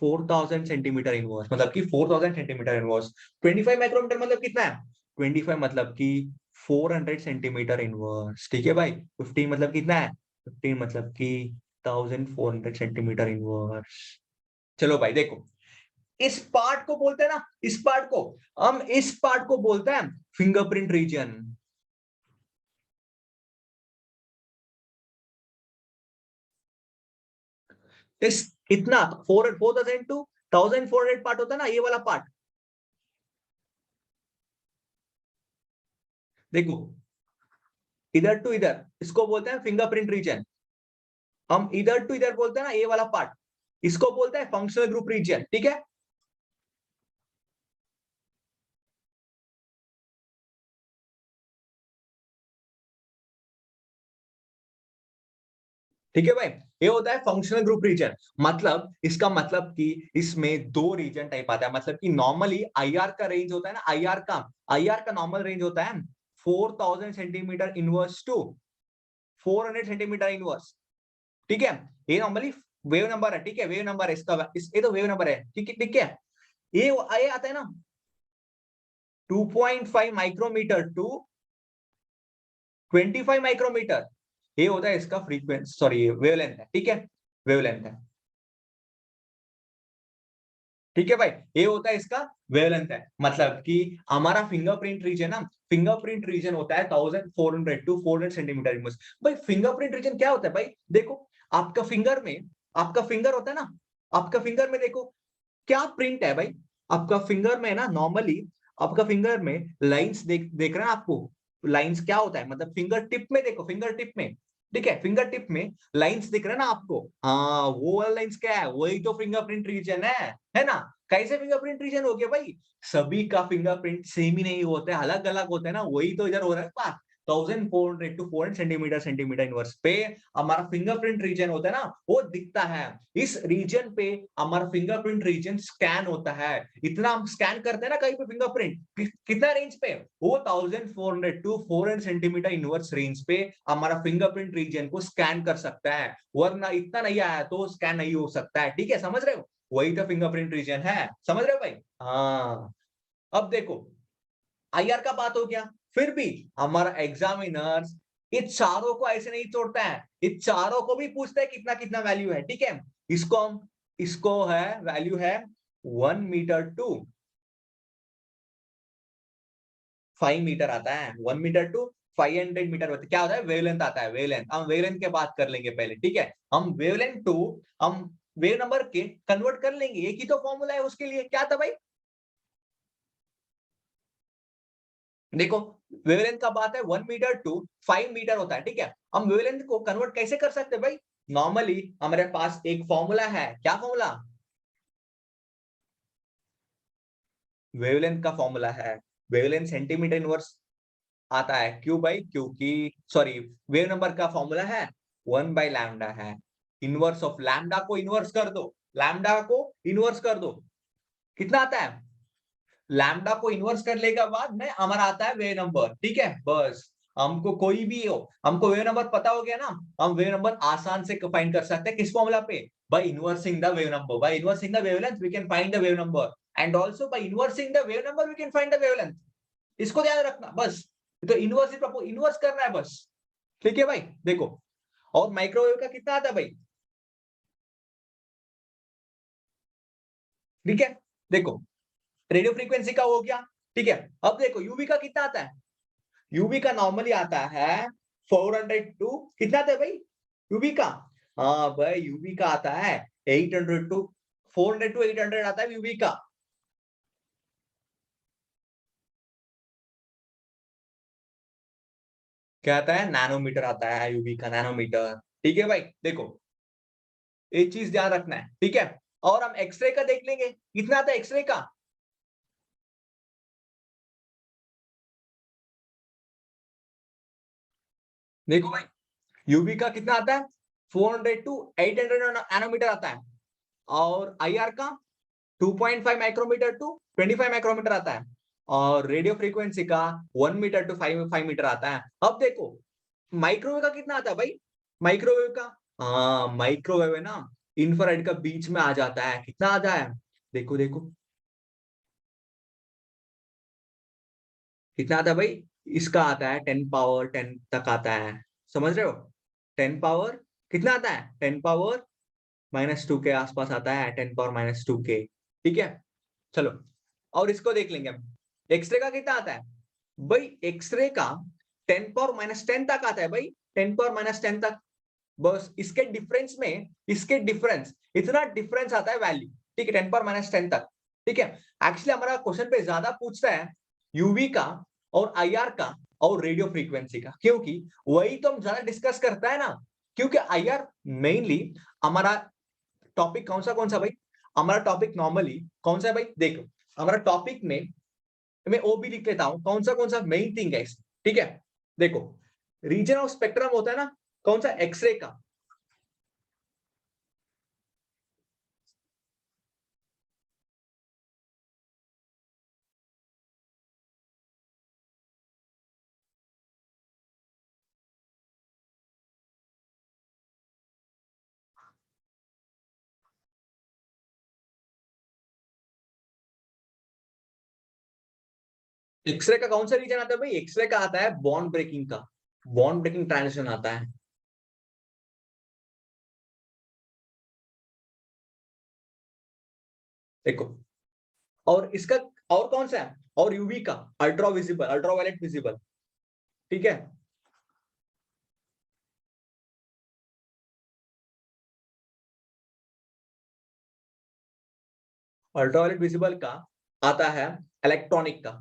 4000 सेंटीमीटर इनवर्स, मतलब कि 4000 सेंटीमीटर इनवर्स। 25 माइक्रोमीटर मतलब कितना है, 25 मतलब कि 400 सेंटीमीटर इनवर्स, ठीक है भाई। 15 मतलब कितना है, 15 मतलब कि 1400 सेंटीमीटर इनवर्स। चलो भाई देखो, इस पार्ट को बोलते हैं ना, इस पार्ट को बोलते हैं फिंगरप्रिंट रीजन। इस इतना 4000 टू 1400 पार्ट होता है ना, ये वाला पार्ट, देखो इधर टू इधर, इसको बोलते हैं फिंगरप्रिंट रीजन। हम इधर टू इधर बोलते हैं ना, ये वाला पार्ट, इसको बोलते हैं फंक्शनल ग्रुप रीजन, ठीक है। ठीक है भाई, ये होता है फंक्शनल ग्रुप रीजन। मतलब इसका मतलब कि इसमें दो रीजन टाइप आता है, मतलब कि नॉर्मली आईआर का रेंज होता है ना, आईआर का नॉर्मल रेंज होता है 4000 centimetre inverse two 400 centimetre inverse, ठीक है। ये नॉर्मली वेव नंबर है, ठीक है, वेव नंबर है इसका, ये तो वेव नंबर है, ठीक है, ठीक है। ये आता है ना 2.5 माइक्रोमीटर टू 25 माइक्रोमीटर, ये होता है इसका फ्रीक्वेंसी, सॉरी वेवलेंथ है, ठीक है, वेवलेंथ है, ठीक है भाई। ये होता है इसका वेवलेंथ है, मतलब कि हमारा फिंगरप्रिंट रीजन ना, फिंगरप्रिंट रीजन होता है 1400 टू 400 सेंटीमीटर इनवर्स। भाई फिंगरप्रिंट रीजन क्या होता है भाई, देखो आपका फिंगर में, आपका फिंगर होता है ना, आपका फिंगर में देखो क्या प्रिंट है भाई, आपका फिंगर में ना नॉर्मली, आपका फिंगर में लाइंस देख रहे हैं आपको, लाइंस क्या होता है, मतलब फिंगर टिप में देखो, फिंगर टिप में, ठीक है, फिंगर टिप में लाइंस दिख रहे हैं ना आपको, हाँ वो वाला लाइंस क्या है, वही तो फिंगरप्रिंट रीजन है ना। कैसे फिंगरप्रिंट रीजन हो गया भाई, सभी का फिंगरप्रिंट सेम ही नहीं होता है, अलग अलग होता है ना, वही तो इधर हो रहा है बात। 1400 टू 400 सेंटीमीटर इनवर्स पे हमारा फिंगरप्रिंट रीजन होता है ना, वो दिखता है। इस रीजन पे हमारा फिंगरप्रिंट रीजन स्कैन होता है, इतना हम स्कैन करते हैं ना कहीं पे फिंगरप्रिंट, कितना रेंज पे, वो 1400 टू 400 सेंटीमीटर इनवर्स रेंज पे हमारा फिंगरप्रिंट रीजन को स्कैन कर सकता है, वरना इतना नहीं आया तो स्कैन नहीं हो सकता है, ठीक है, समझ रहे हो, वही तो फिंगरप्रिंट रीजन है, समझ रहे हो भाई। हाँ, अब देखो आईआर का बात हो गया, फिर भी हमारा एग्जामिनर्स ये चारों को ऐसे नहीं तोड़ता है, ये चारों को भी पूछता है कितना कितना वैल्यू है, ठीक है। इसको है वैल्यू है 1 मीटर टू 5 मीटर आता है, 1 मीटर टू 500 मीटर होता है, क्या होता है वेवलेंथ आता है, वेवलेंथ, हम वेवलेंथ के बात कर लेंगे पहले, ठीक है। हम वेवलेंथ टू हम वेव नंबर के कन्वर्ट कर लेंगे, एक ही तो फॉर्मूला है उसके लिए, क्या था भाई, देखो वेवलेंथ का बात है 1 मीटर टू 5 मीटर होता है, ठीक है। हम वेवलेंथ को कन्वर्ट कैसे कर सकते हैं भाई, नॉर्मली हमारे पास एक फॉर्मूला है, क्या फॉर्मूला, वेवलेंथ का फॉर्मूला है, वेवलेंथ सेंटीमीटर इनवर्स आता है, क्यों भाई, क्योंकि सॉरी वेव नंबर का फॉर्मूला है 1/लैम्डा है, इनवर्स ऑफ लैम्डा को इनवर्स कर दो, लैम्डा को इनवर्स कर दो, कितना आता है, लैम्डा को इन्वर्स करने के बाद में हमारा आता है वेव नंबर, ठीक है, बस हमको कोई भी हो, हमको वेव नंबर पता हो गया ना, हम वेव नंबर आसान से फाइंड कर सकते हैं, किस फॉर्मूला पे, by inversing the wave number, by inversing the wavelength we can find the wave number, and also by inversing the wave number we can find the wavelength, इसको ध्यान रखना बस, तो इन्वर्स करना है बस, ठीक है भाई। देखो और माइक्रोवेव का कितना आता है भाई, ठीक है, देखो रेडियो फ्रीक्वेंसी का हो गया, ठीक है। अब देखो यूवी का कितना आता है, यूवी का नॉर्मली आता है 400 टू, कितना आता है भाई यूवी का, हाँ भाई यूवी का आता है 800 टू 400 टू 800 आता है यूवी का, क्या आता है? नैनोमीटर आता है यूवी का, नैनोमीटर। ठीक है भाई, देखो एक चीज ध्यान रखना है, ठीक है। और हम एक्सरे का देख लेंगे, कितना आता है एक्सरे का? देखो भाई, यूवी का कितना आता है? 400 टू 800 नैनोमीटर आता है। और आईआर का 2.5 माइक्रोमीटर टू 25 माइक्रोमीटर आता है। और रेडियो फ्रीक्वेंसी का 1 मीटर टू 5 मीटर आता है। अब देखो माइक्रोवेव का कितना आता है भाई? माइक्रोवेव का, हाँ माइक्रोवेव है ना, इंफ्रारेड का बीच में आ जाता है। कितना आता है? देखो देखो कितना आता है भाई? इसका आता है 10 पावर 10 तक आता है। समझ रहे हो? 10 पावर कितना आता है? 10 पावर -2 के आसपास आता है, 10 पावर -2 के। ठीक है, चलो और इसको देख लेंगे हम। एक्सरे का कितना आता है भाई? एक्सरे का 10 पावर -10 तक आता है भाई, 10 पावर -10 तक। बस इसके डिफरेंस में, इसके डिफरेंस, इतना डिफरेंस आता है वैल्यू। ठीक है, 10 पावर -10 तक। ठीक है, एक्चुअली हमारा क्वेश्चन पे ज्यादा पूछता है यूवी का और आईआर का और रेडियो फ्रीक्वेंसी का, क्योंकि वही तो हम ज्यादा डिस्कस करता है ना। क्योंकि आईआर मेनली हमारा टॉपिक कौन सा भाई? हमारा टॉपिक नॉर्मली कौन सा है भाई? देखो हमारा टॉपिक में मैं ओ भी लिख लेता हूं, कौन सा मेन थिंग है इसमें। ठीक है, देखो रीजन ऑफ स्पेक्ट्रम होता है ना, कौन सा? एक्सरे का। एक्सरे का कौन सा रीजन आता है भाई? एक्सरे का आता है बॉन्ड ब्रेकिंग का, बॉन्ड ब्रेकिंग ट्रांजिशन आता है। देखो और इसका, और कौन सा है? और यूवी का अल्ट्रा विजिबल, अल्ट्रावायलेट विजिबल। ठीक है, अल्ट्रावायलेट विजिबल का आता है इलेक्ट्रॉनिक का।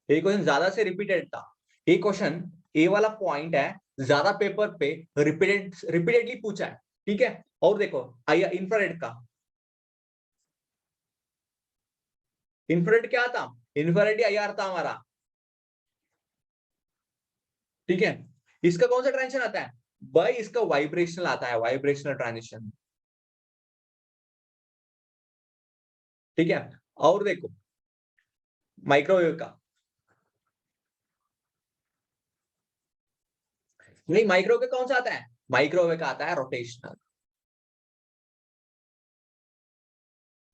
ये क्वेश्चन ज्यादा से रिपीटेड था। ये क्वेश्चन, ए वाला पॉइंट है, ज्यादा पेपर पे रिपीटेडली पूछा है। ठीक है, और देखो आइए इंफ्रारेड का। इंफ्रारेड क्या था? इंफ्रारेड आईआर था हमारा। ठीक है, इसका कौन सा ट्रांजिशन आता है भाई? इसका वाइब्रेशनल आता है, वाइब्रेशनल ट्रांजिशन। ठीक है, और देखो माइक्रोवेव का, नहीं माइक्रोवेव का कौन सा आता है? माइक्रोवेव का आता है रोटेशनल।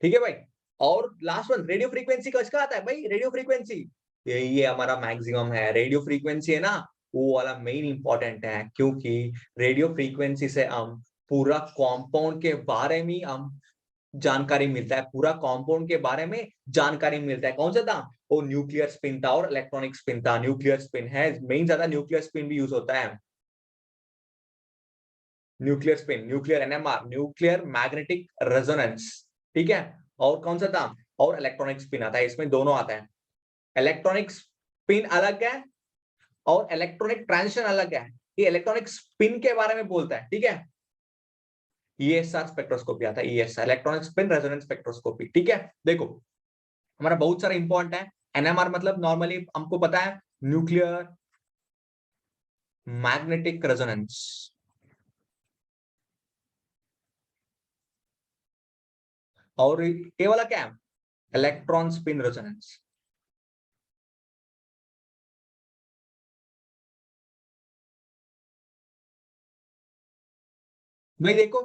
ठीक है भाई, और लास्ट वन रेडियो फ्रीक्वेंसी का इसका आता है भाई, रेडियो फ्रीक्वेंसी। ये हमारा मैक्सिमम है, रेडियो फ्रीक्वेंसी है ना, वो वाला मेन इंपॉर्टेंट है। क्योंकि रेडियो फ्रीक्वेंसी से हम पूरा कंपाउंड के बारे में हम जानकारी मिलता है, पूरा कंपाउंड के बारे में जानकारी मिलता है। कौन सा था? वो न्यूक्लियर स्पिन था और इलेक्ट्रॉनिक स्पिन था। न्यूक्लियर स्पिन है मेन, ज्यादा न्यूक्लियर स्पिन भी यूज होता है। Nuclear spin, nuclear NMR, nuclear magnetic resonance. ठीक है, और कौन सा था? और इलेक्ट्रॉनिक स्पिन आता है, इसमें दोनों आता है। इलेक्ट्रॉनिक स्पिन अलग है और इलेक्ट्रॉनिक ट्रांजिशन अलग है। ये इलेक्ट्रॉनिक स्पिन के बारे में बोलता है। ठीक है, ईएसआर स्पेक्ट्रोस्कोपी आता है, ESR electronic spin resonance spectroscopy. ठीक है, देखो हमारा बहुत सारा इंपॉर्टेंट है। एनएमआर मतलब नॉर्मली हमको पता है न्यूक्लियर मैग्नेटिक रेजोनेंस। और ये वाला क्या है? Electron spin resonance. भाई देखो,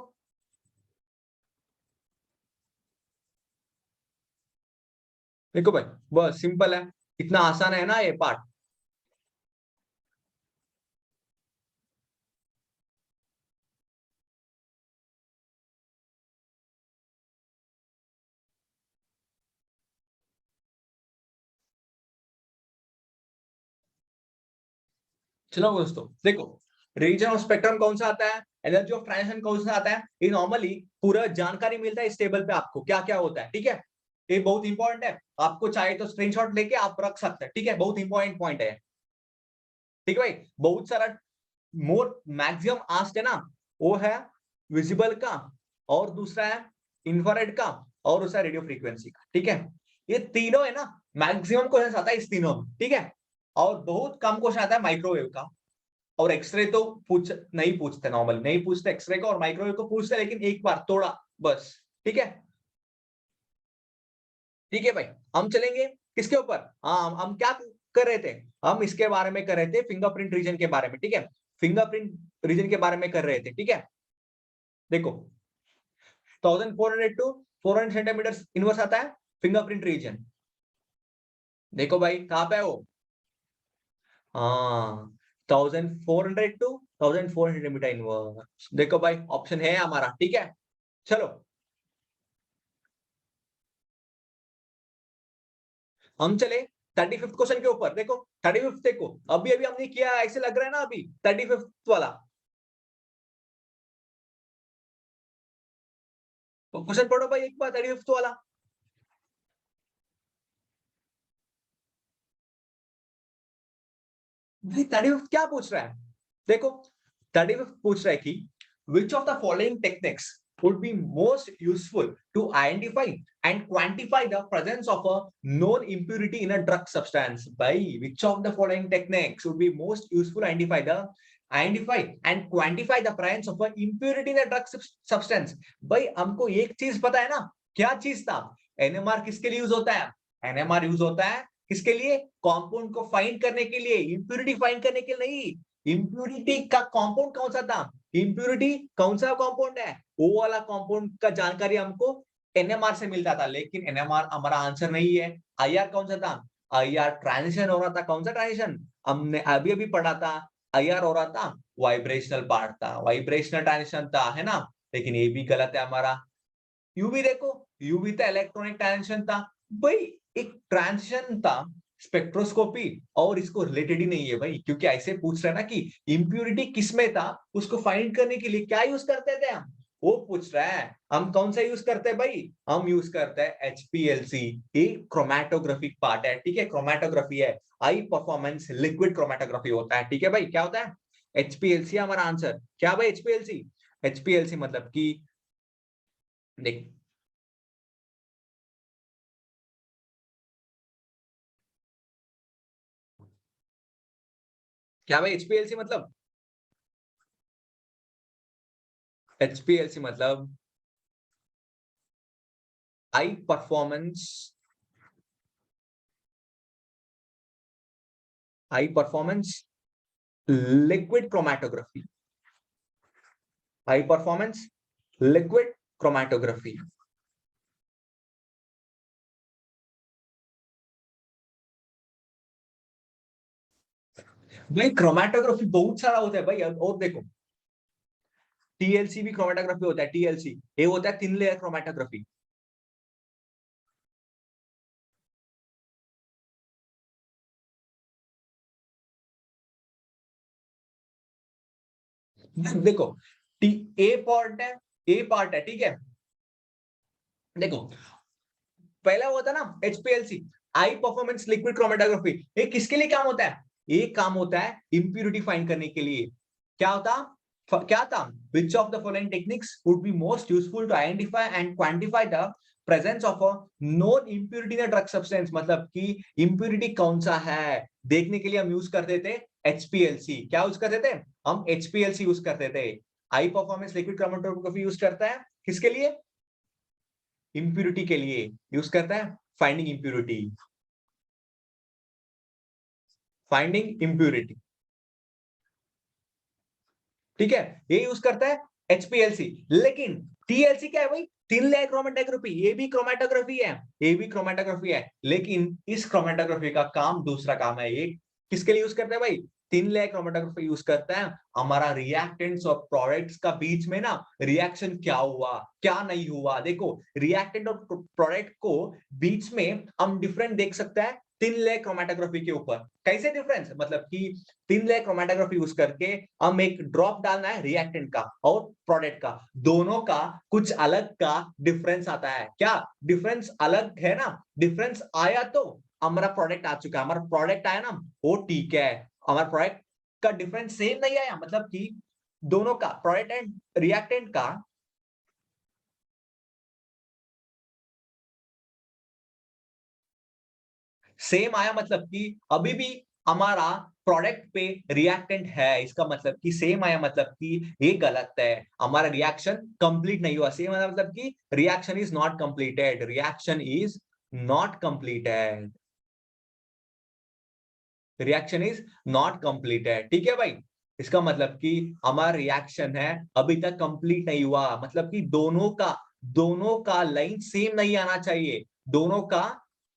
देखो भाई बस सिंपल है, इतना आसान है ना ये पार्ट। चलो दोस्तों देखो, रीजन ऑफ स्पेक्ट्रम कौन सा आता है, एनर्जी ऑफ ट्रांजिशन कौन सा आता है, ये नॉर्मली पूरा जानकारी मिलता है इस टेबल पे आपको क्या क्या होता है। ठीक है, ये बहुत इंपॉर्टेंट है, आपको चाहे तो स्क्रीनशॉट लेके आप रख सकते हैं। ठीक है, बहुत इंपॉर्टेंट पॉइंट है। ठीक है भाई, बहुत सारा मोर मैक्सिमम आस्क है ना, वो है विजिबल का, और दूसरा है इंफ्रारेड का, और दूसरा रेडियो फ्रीक्वेंसी का। ठीक है, ये तीनों है ना, मैक्सिमम क्वेश्चन आता है इस तीनों में। ठीक है, और बहुत कम क्वेश्चन आता है माइक्रोवेव का, और एक्सरे तो नहीं पूछते, नॉर्मल नहीं पूछते एक्सरे को, और माइक्रोवेव को पूछते लेकिन एक बार थोड़ा बस। ठीक है, ठीक है भाई, हम चलेंगे किसके ऊपर, हाँ हम क्या कर रहे थे, हम इसके बारे में कर रहे थे, फिंगरप्रिंट रीजन के बारे में। ठीक है, फिंगरप्रिंट रीजन के बारे में कर रहे थे। ठीक है, देखो 1400 टू 400 सेंटीमीटर इनवर्स आता है फिंगरप्रिंट रीजन। देखो भाई कहां पे है वो, हाँ 1400 टू 1400 सेंटीमीटर इनवर्स। देखो भाई ऑप्शन है हमारा। ठीक है, चलो हम चले 35th क्वेश्चन के ऊपर। देखो 35th, देखो अभी अभी हमने किया, ऐसे लग रहा है ना अभी 35th वाला। तो क्वेश्चन पढ़ो भाई एक बार 35th वाला। भाई 35th क्या पूछ रहा है, देखो 35th पूछ रहा है कि which of the following techniques would be most useful to identify and quantify the presence of a known impurity in a drug substance. भाई which of the following techniques would be most useful to identify and quantify the presence of a impurity in a drug substance. भाई हमको एक चीज पता है ना, क्या चीज था, एनएमआर किसके लिए यूज होता है, एनएमआर यूज होता है किसके लिए, कंपाउंड को फाइंड करने के लिए, इंप्यूरिटी फाइंड करने के लिए नहीं। इंप्यूरिटी का कंपाउंड कौन सा था, इंप्यूरिटी कौन सा कंपाउंड है, वो वाला कंपाउंड का जानकारी हमको एनएमआर से मिलता था, लेकिन एनएमआर हमारा आंसर नहीं है। आईआर कौन सा था, आईआर ट्रांजिशन हो रहा था, कौन सा ट्रांजिशन, हमने अभी अभी पढ़ा था, आईआर हो रहा था वाइब्रेशनल पार्ट था, वाइब्रेशनल ट्रांजिशन था, है ना, लेकिन ये भी गलत है हमारा। यूवी देखो, यूवी था इलेक्ट्रॉनिक ट्रांजिशन था, भाई एक ट्रांजिशन था, स्पेक्ट्रोस्कोपी और इसको रिलेटेड ही नहीं है भाई, क्योंकि ऐसे पूछ रहे ना कि इम्प्यूरिटी किसमें था, उसको फाइंड करने के लिए क्या यूज करते थे हम, वो पूछ रहा है। हम कौन सा यूज करते हैं भाई, हम यूज करते हैं एचपीएलसी, ये क्रोमैटोग्राफिक पार्ट है। ठीक है, क्रोमैटोग्राफी है, हाई परफॉर्मेंस लिक्विड क्रोमैटोग्राफी होता है। ठीक है भाई, क्या होता है एचपीएलसी, हमारा आंसर क्या भाई, एचपीएलसी। एचपीएलसी मतलब कि देख, क्या भाई एचपीएलसी मतलब, एचपीएलसी मतलब high performance, high performance liquid chromatography, high performance liquid chromatography. भाई क्रोमैटोग्राफी बहुत सारा होता है भाई, और देखो टीएलसी भी क्रोमैटोग्राफी होता है, टीएलसी ये होता है थिन लेयर क्रोमैटोग्राफी। देखो टी, ए पार्ट है, ए पार्ट है, ठीक है, देखो पहला वो था ना HPLC, high performance liquid chromatography, ये किसके लिए काम होता है, ये काम होता है इंप्यूरिटी फाइंड करने के लिए। क्या होता, क्या था, which of the following techniques would be most useful to identify and quantify the presence of a known impurity in a drug substance, मतलब कि impurity कौन सा है देखने के लिए हम यूज करते थे एचपीएलसी। क्या यूज करते थे हम, एचपीएलसी यूज करते थे, high performance liquid chromatography use करता है किसके लिए, इंप्यूरिटी के लिए यूज करता है, फाइंडिंग इंप्यूरिटी, फाइंडिंग इंप्यूरिटी। ठीक है, ये यूज करता है एचपीएलसी, लेकिन टीएलसी क्या है भाई, थिन लेयर क्रोमेटोग्राफी, ये भी क्रोमेटोग्राफी है, ये भी क्रोमेटोग्राफी है, लेकिन इस क्रोमेटोग्राफी का काम दूसरा काम है। ये किसके लिए यूज करता है भाई, थिन लेयर क्रोमेटोग्राफी यूज करता है हमारा रिएक्टेंट्स और प्रोडक्ट्स का बीच में ना रिएक्शन क्या हुआ क्या नहीं हुआ। देखो रिएक्टेंट और प्रोडक्ट को बीच में हम डिफरेंट देख सकते हैं थिन लेयर क्रोमेटोग्राफी के ऊपर। कैसे डिफरेंस, मतलब कि थिन लेयर क्रोमेटोग्राफी यूज करके हम एक ड्रॉप डालना है रिएक्टेंट का और प्रोडक्ट का, दोनों का कुछ अलग का डिफरेंस आता है, क्या डिफरेंस अलग है ना, डिफरेंस आया तो हमारा प्रोडक्ट आ चुका है, हमारा प्रोडक्ट आया ना वो ठीक है, हमारा प्रोडक्ट का डिफरेंस सेम नहीं आया, मतलब कि दोनों का प्रोडक्ट एंड रिएक्टेंट का सेम आया, मतलब कि अभी भी हमारा प्रोडक्ट पे रिएक्टेंट है, इसका मतलब कि सेम आया, मतलब कि ये गलत है, हमारा रिएक्शन कंप्लीट नहीं हुआ। सेम आया मतलब कि reaction is not completed, reaction is not completed, reaction is not completed. ठीक है भाई, इसका मतलब कि हमारा रिएक्शन है अभी तक कंप्लीट नहीं हुआ, मतलब कि दोनों का लाइन सेम नहीं आना चाहिए, दोनों का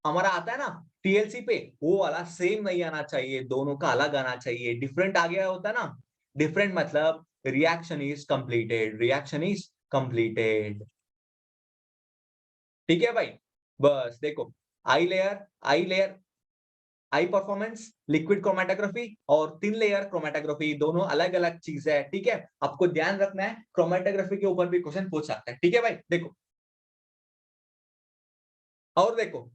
हमारा आता है ना टीएलसी पे, वो वाला सेम नहीं आना चाहिए, दोनों का अलग आना चाहिए। डिफरेंट आ गया होता है ना, डिफरेंट मतलब reaction is completed, reaction is completed. ठीक है भाई, बस देखो, I layer high performance liquid chromatography और थिन लेयर क्रोमेटोग्राफी दोनों अलग अलग चीज है। ठीक है, आपको ध्यान रखना है, क्रोमेटोग्राफी के ऊपर भी क्वेश्चन पूछ सकता है। ठीक है भाई, देखो और देखो,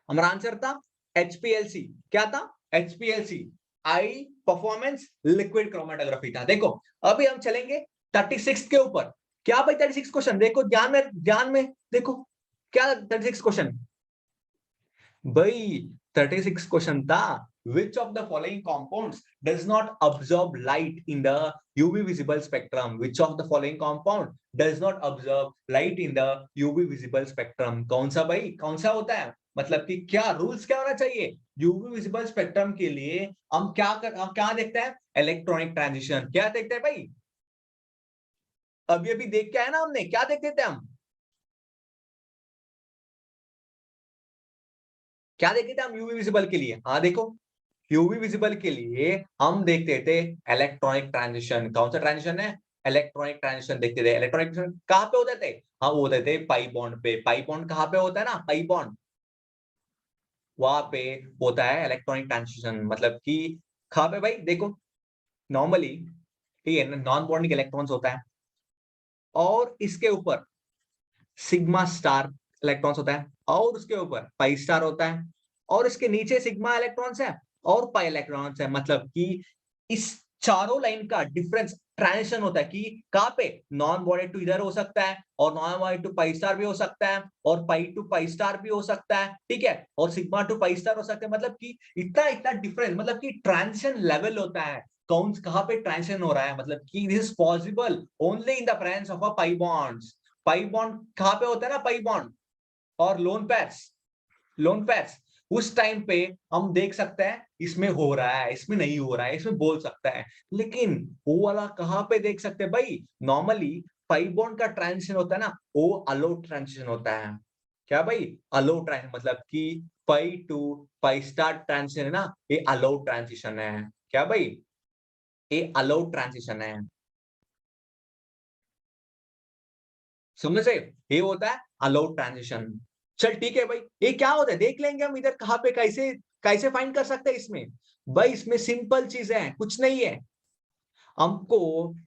हमारा आंसर था एचपीएलसी। क्या था? HPLC, high performance liquid chromatography था। देखो अभी हम चलेंगे 36 के ऊपर। क्या भाई 36 क्वेश्चन, देखो ध्यान में देखो, क्या 36 क्वेश्चन भाई, 36 क्वेश्चन था। Which of the following compounds does not absorb light in the UV visible spectrum? Which of the following compound does not absorb light in the UV visible spectrum? कौन सा भाई, कौन सा होता है, मतलब कि क्या रूल्स क्या होना चाहिए यूवी विजिबल स्पेक्ट्रम के लिए? हम क्या देखते हैं? Electronic transition. क्या देखते हैं भाई? अभी अभी देख के आए ना हमने, क्या देखते थे हम? क्या देखते थे हम यूवी विजिबल के लिए? हाँ देखो, यूवी विजिबल के लिए हम देखते थे इलेक्ट्रॉनिक ट्रांजिशन। कौन सा ट्रांजिशन है? इलेक्ट्रॉनिक ट्रांजिशन देखते थे। इलेक्ट्रॉनिक ट्रांजिशन कहाँ पे होते थे? हाँ वो होते थे पाई बॉन्ड पे। पाई बॉन्ड कहाँ पे होता है ना, पाई बॉन्ड, वहां पे होता है इलेक्ट्रॉनिक ट्रांजिशन। मतलब कि कहाँ पे भाई? देखो नॉर्मली ये नॉन बॉन्डिंग इलेक्ट्रॉन्स होता है और इसके ऊपर सिग्मा स्टार इलेक्ट्रॉन्स होता है और उसके ऊपर पाई स्टार होता है और इसके नीचे सिग्मा इलेक्ट्रॉन्स है और पाई इलेक्ट्रॉन्स है। मतलब कि इस चारों लाइन का डिफरेंस ट्रांजिशन होता है कि कहाँ पे नॉन बॉन्डेड टू इधर हो सकता है और non bonded to pi star भी हो सकता है और पाई टू पाई स्टार भी हो सकता है। ठीक है, और सिग्मा टू पाई स्टार हो सकता है। मतलब कि इतना इतना डिफरेंस, मतलब कि ट्रांजिशन लेवल होता है, कौन कहाँ पे ट्रांजिशन हो रहा है, मतलब कि this is possible only in the presence of a pi bonds. Pi bond कहाँ पे होता है ना, पाई बॉन्ड और लोन पैर्स उस टाइम पे हम देख सकते हैं इसमें हो रहा है, इसमें नहीं हो रहा है, इसमें बोल सकता है। लेकिन वो वाला कहाँ पे देख सकते हैं भाई? नॉर्मली पाई बॉन्ड का ट्रांजिशन होता है ना, वो अलो ट्रांजिशन होता है। क्या भाई? अलो ट्रांजिशन, मतलब कि पाई टू पाई स्टार ट्रांजिशन है ना, ये अलो ट्रांजिशन है। क्या भाई? ये अलो ट्रांजिशन है। समझ से ये होता है अलाउड ट्रांजिशन। चल ठीक है भाई, ये क्या होता है देख लेंगे हम इधर, कहाँ पे कैसे कैसे फाइंड कर सकते हैं इसमें? भाई इसमें सिंपल चीज है, कुछ नहीं है। हमको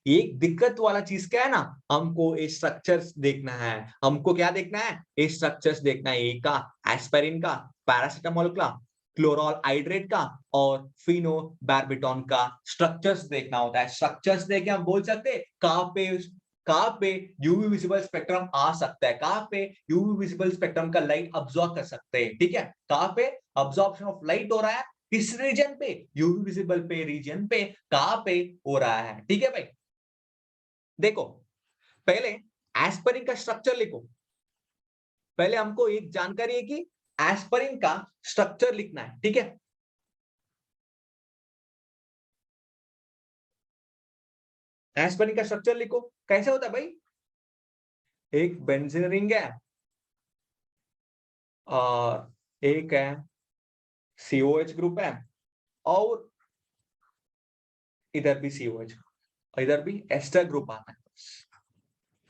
एक दिक्कत वाला चीज क्या है ना, हमको ये स्ट्रक्चर्स देखना है। हमको क्या देखना है? ये स्ट्रक्चर्स देखना है, ए का, एस्पिरिन का, पैरासिटामोल का, क्लोरॉल हाइड्रेट का और फिनोबार्बिटॉन का स्ट्रक्चर्स देखना होता है। स्ट्रक्चर्स देख के हम बोल सकते हैं कहाँ पे यूवी विजिबल स्पेक्ट्रम आ सकता है, कहाँ पे यूवी विजिबल स्पेक्ट्रम का लाइट अब्सॉर्ब कर सकते हैं। ठीक है, कहाँ पे अब्सॉर्प्शन ऑफ लाइट हो रहा है, किस रीजन पे, यूवी विजिबल पे रीजन पे कहाँ पे हो रहा है। ठीक है भाई, देखो पहले एस्पिरिन का स्ट्रक्चर लिखो। पहले हमको एक जानकारी है कि एस्पिरिन का स्ट्रक्चर लिखना है। ठीक है, एस्पिरिन का स्ट्रक्चर लिखो। कैसे होता है भाई? एक बेंजीन रिंग है और एक है सीओएच ग्रुप है और इधर भी सीओएच, इधर भी एस्टर ग्रुप आता है।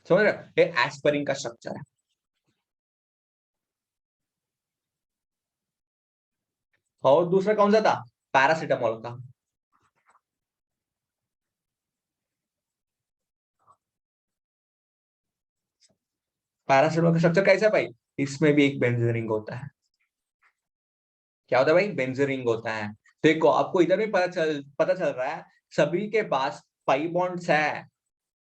समझ रहे हो? ये एस्पिरिन का स्ट्रक्चर है। और दूसरा कौन सा था? पैरासिटामोल का। पैरासिटामोल का स्ट्रक्चर कैसा है भाई? इसमें भी एक बेंजीन रिंग होता है। क्या होता है भाई? बेंजीन रिंग होता है। देखो आपको इधर भी पता चल रहा है सभी के पास पाई बॉन्ड्स है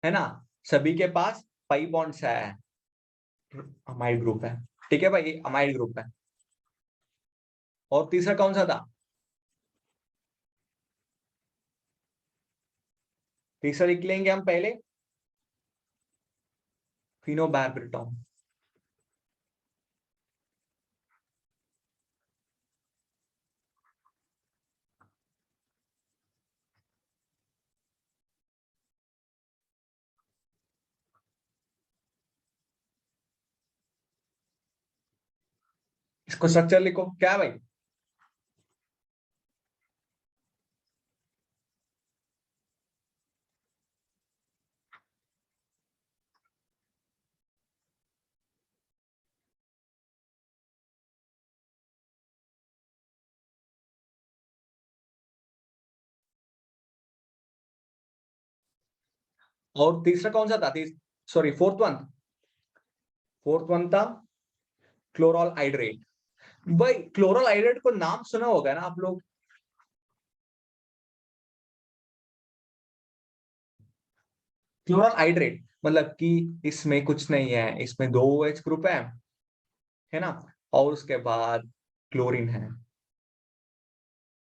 ना, सभी के पास पाई बॉन्ड्स है, अमाइड ग्रुप है, ठीक है भाई, अमाइड ग्रुप है। और तीसरा कौन सा था? तीसरा लिख लेंगे हम पहले, फिनोबार्बिटॉन। इसको स्ट्रक्चर लिखो क्या है भाई? और तीसरा कौन सा था? सॉरी, फोर्थ वन था क्लोरल हाइड्रेट। भाई क्लोरल हाइड्रेट को नाम सुना होगा ना आप लोग? क्लोरल हाइड्रेट मतलब कि इसमें कुछ नहीं है, इसमें दो OH ग्रुप है ना, और उसके बाद क्लोरीन है।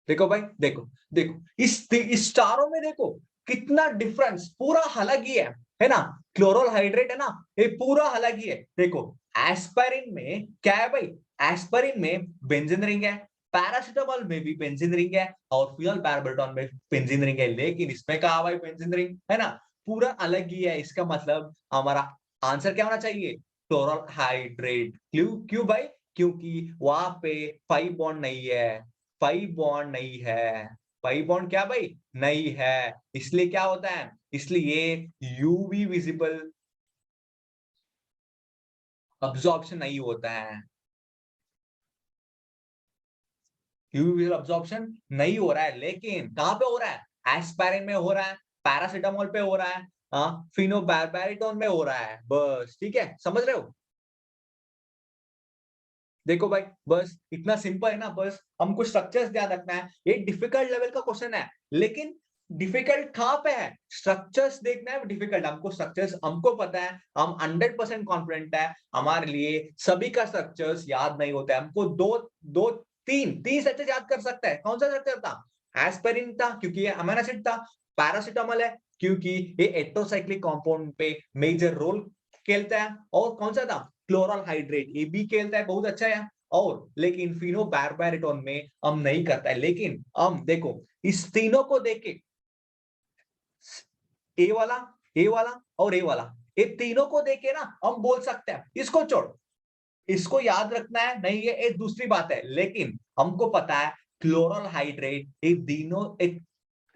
देखो भाई, देखो देखो इस चारों में देखो कितना डिफरेंस, पूरा अलग ही है ना। क्लोरल हाइड्रेट है ना, ये पूरा अलग ही है। देखो एस्पाइरिन में क्या है भाई? एस्पाइरिन में बेंजीन रिंग है, पैरासिटामोल में भी बेंजीन रिंग है, और फिनोलबार्बिटॉन में बेंजीन रिंग है, लेकिन इसमें कहा भाई बेंजीन रिंग है ना, पूरा अलग ही है। इसका मतलब हमारा आंसर क्या होना चाहिए? Chloral hydrate. क्यों क्यों भाई? क्योंकि वहां पे 5 बॉन्ड नहीं है, 5 बॉन्ड नहीं है, 5 बॉन्ड क्या भाई? नहीं है। इसलिए क्या होता है? इसलिए यूवी विजिबल अब्जॉर्प्शन नहीं होता है, यूवी विजिबल अब्जॉर्प्शन नहीं हो रहा है। लेकिन कहां पे हो रहा है? एस्पाइरिन में हो रहा है, पैरासिटामोल पे हो रहा है, फिनोबार्बिटोन में हो रहा है। बस ठीक है, समझ रहे हो? देखो भाई बस इतना सिंपल है ना, बस हमको स्ट्रक्चर्स ध्यान रखना है। ये डिफिकल्ट लेवल का क्वेश्चन है, लेकिन डिफिकल्ट कहां पे है? स्ट्रक्चर्स देखना है डिफिकल्ट, हमको स्ट्रक्चर्स हमको पता है, हम 100% कॉन्फिडेंट है। हमारे लिए सभी का स्ट्रक्चर्स याद नहीं होता है, हमको दो दो तीन तीन स्ट्रक्चर याद कर सकता है। कौन सा स्ट्रक्चर था? एस्पिरिन था क्योंकि ये अमीनो एसिड था, पैरासिटामोल है क्योंकि ये एट्रोसाइक्लिक कंपाउंड पे मेजर रोल खेलता है, और कौन सा था? क्लोरल हाइड्रेट, ये भी खेलता है, बहुत अच्छा है। और लेकिन फिनोबार्बिटोन में हम नहीं करता है। लेकिन हम देखो इस तीनों को देख के, ए वाला, ए वाला और ए वाला, ये तीनों को देख के ना हम बोल सकते हैं इसको छोड़, इसको याद रखना है नहीं, ये एक दूसरी बात है। लेकिन हमको पता है क्लोरल हाइड्रेट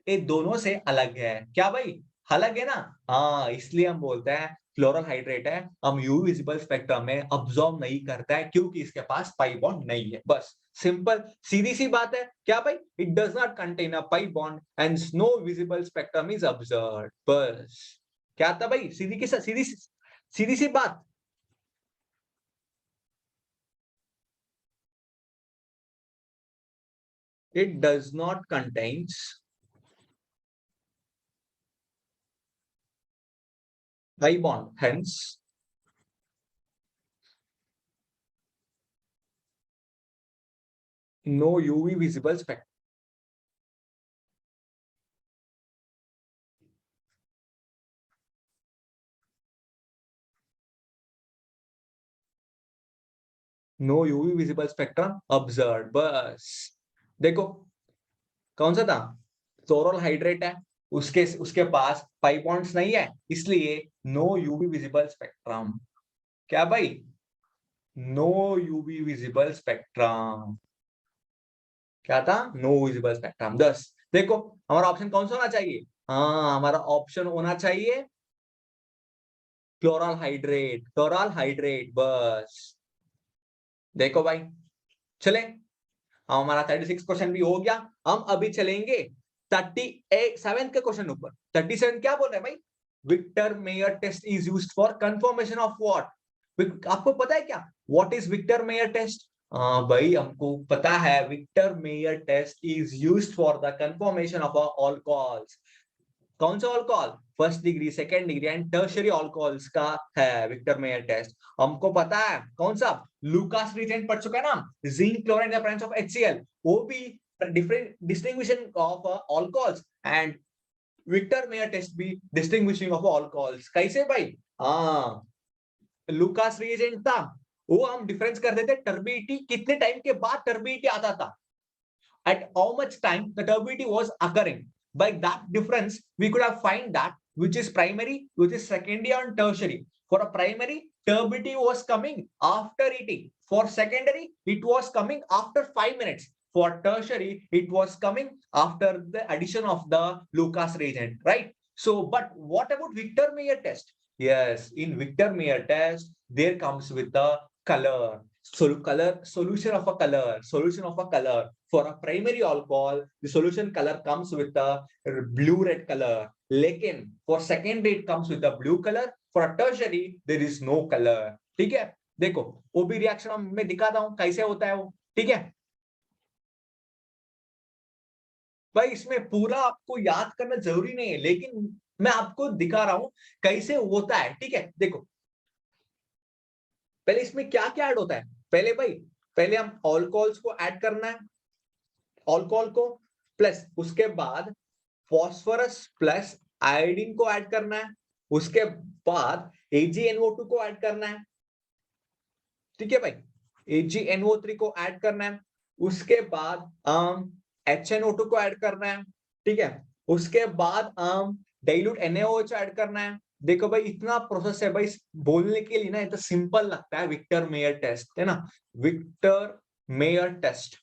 ये दोनों से अलग है। क्या भाई? अलग है ना। हाँ, इसलिए हम बोलते हैं क्लोरल हाइड्रेट है, हम यूवी विजिबल स्पेक्ट्रम में अब्सॉर्ब नहीं करता है क्योंकि इसके पास पाई बॉन्ड नहीं है। बस सिंपल सीधी सी बात है। क्या भाई? It does not contain a pi bond and no visible spectrum is observed. बस क्या था भाई? सीधी सी बात। It does not contains pi bond, hence no UV visible spectrum. No UV visible spectrum observed. बस देखो कौन सा था? क्लोरल हाइड्रेट है, उसके उसके पास पाई बॉन्ड्स नहीं है, इसलिए नो यूवी विजिबल स्पेक्ट्रम। क्या भाई? No UV visible spectrum. क्या था? No visible spectrum. 10। देखो हमारा ऑप्शन कौन सा होना चाहिए? हाँ, हमारा ऑप्शन होना चाहिए क्लोरल हाइड्रेट, क्लोरल हाइड्रेट। बस देखो भाई, चले हमारा 36 क्वेश्चन भी हो गया। हम अभी चलेंगे 37 के क्वेश्चन ऊपर। 37 क्या बोल रहे हैं भाई? Victor Meyer test is used for confirmation of what? आपको पता है क्या what is Victor Meyer test? भाई हमको पता है Victor Meyer test is used for the confirmation of alcohols. कौन सा alcohol? First degree, second degree and tertiary alcohols का है विक्टर मेयर टेस्ट। हमको पता है कौन सा, लूकास रीजेंट पढ़ चुका है ना, zinc chloride the presence of HCl, वो भी different distinction of alcohols, and Victor Meyer test भी डिस्टिंग्विशिंग ऑफ अल्कोहल्स। कैसे भाई? हाँ, लुकास रिएजेंट था, वो हम डिफरेंस कर देते टर्बिडिटी, कितने टाइम के बाद टर्बिडिटी आता था, at how much time the turbidity was occurring. By that difference we could have find that which is primary, which is secondary and tertiary. For a primary, turbidity was coming after eating. For secondary, it was coming after 5 minutes. For tertiary, it was coming after the addition of the Lucas reagent, right? So but what about Victor Meyer test? Yes, in Victor Meyer test there comes with the color. So color, solution of a color, solution of a color. For a primary alcohol, the solution color comes with a blue red color. लेकिन for secondary it comes with a blue color. For a tertiary there is no color. ठीक है, देखो वो भी reaction मैं दिखाता हूँ कैसे होता है वो। ठीक है भाई, इसमें पूरा आपको याद करना जरूरी नहीं है, लेकिन मैं आपको दिखा रहा हूँ कैसे होता है। ठीक है, देखो पहले इसमें क्या क्या ऐड होता है। पहले भाई, पहले हम अल्कोहल्स को ऐड करना है, अल्कोहल को, प्लस उसके बाद फॉस्फोरस प्लस आयोडीन को ऐड करना है, उसके बाद AgNO2 को ऐड करना है। ठीक है भाई, AgNO3 को ऐड करना है, उसके बाद HNO2 को ऐड करना है। ठीक है, उसके बाद डाइल्यूट NaOH ऐड करना है। देखो भाई, इतना प्रोसेस है भाई, बोलने के लिए ना इतना सिंपल लगता है विक्टर मेयर टेस्ट, है ना, विक्टर मेयर टेस्ट।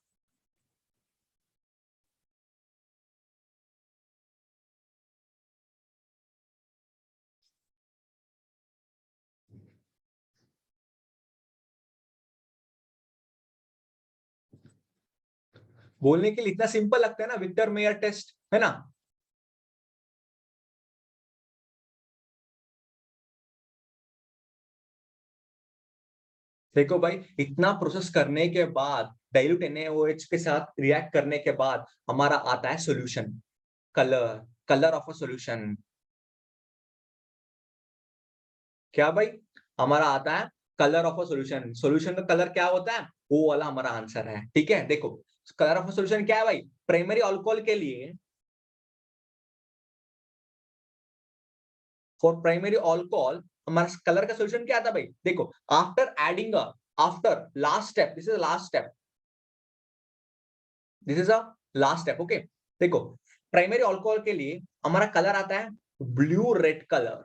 बोलने के लिए इतना सिंपल लगता है ना विक्टर मेयर टेस्ट, है ना। देखो भाई, इतना प्रोसेस करने के बाद, डाइल्यूट NaOH के साथ रिएक्ट करने के बाद हमारा आता है solution, colour, colour of a solution. क्या भाई? हमारा आता है colour of a solution. Solution का कलर क्या होता है, वो वाला हमारा आंसर है। ठीक है, देखो कलर ऑफ अ सॉल्यूशन क्या है भाई, प्राइमरी अल्कोहल के लिए, फॉर प्राइमरी अल्कोहल हमारा कलर का सॉल्यूशन क्या आता है भाई, देखो after adding, after last step, this is last step, this is a last step. Okay, देखो प्राइमरी अल्कोहल के लिए हमारा कलर आता है blue red colour,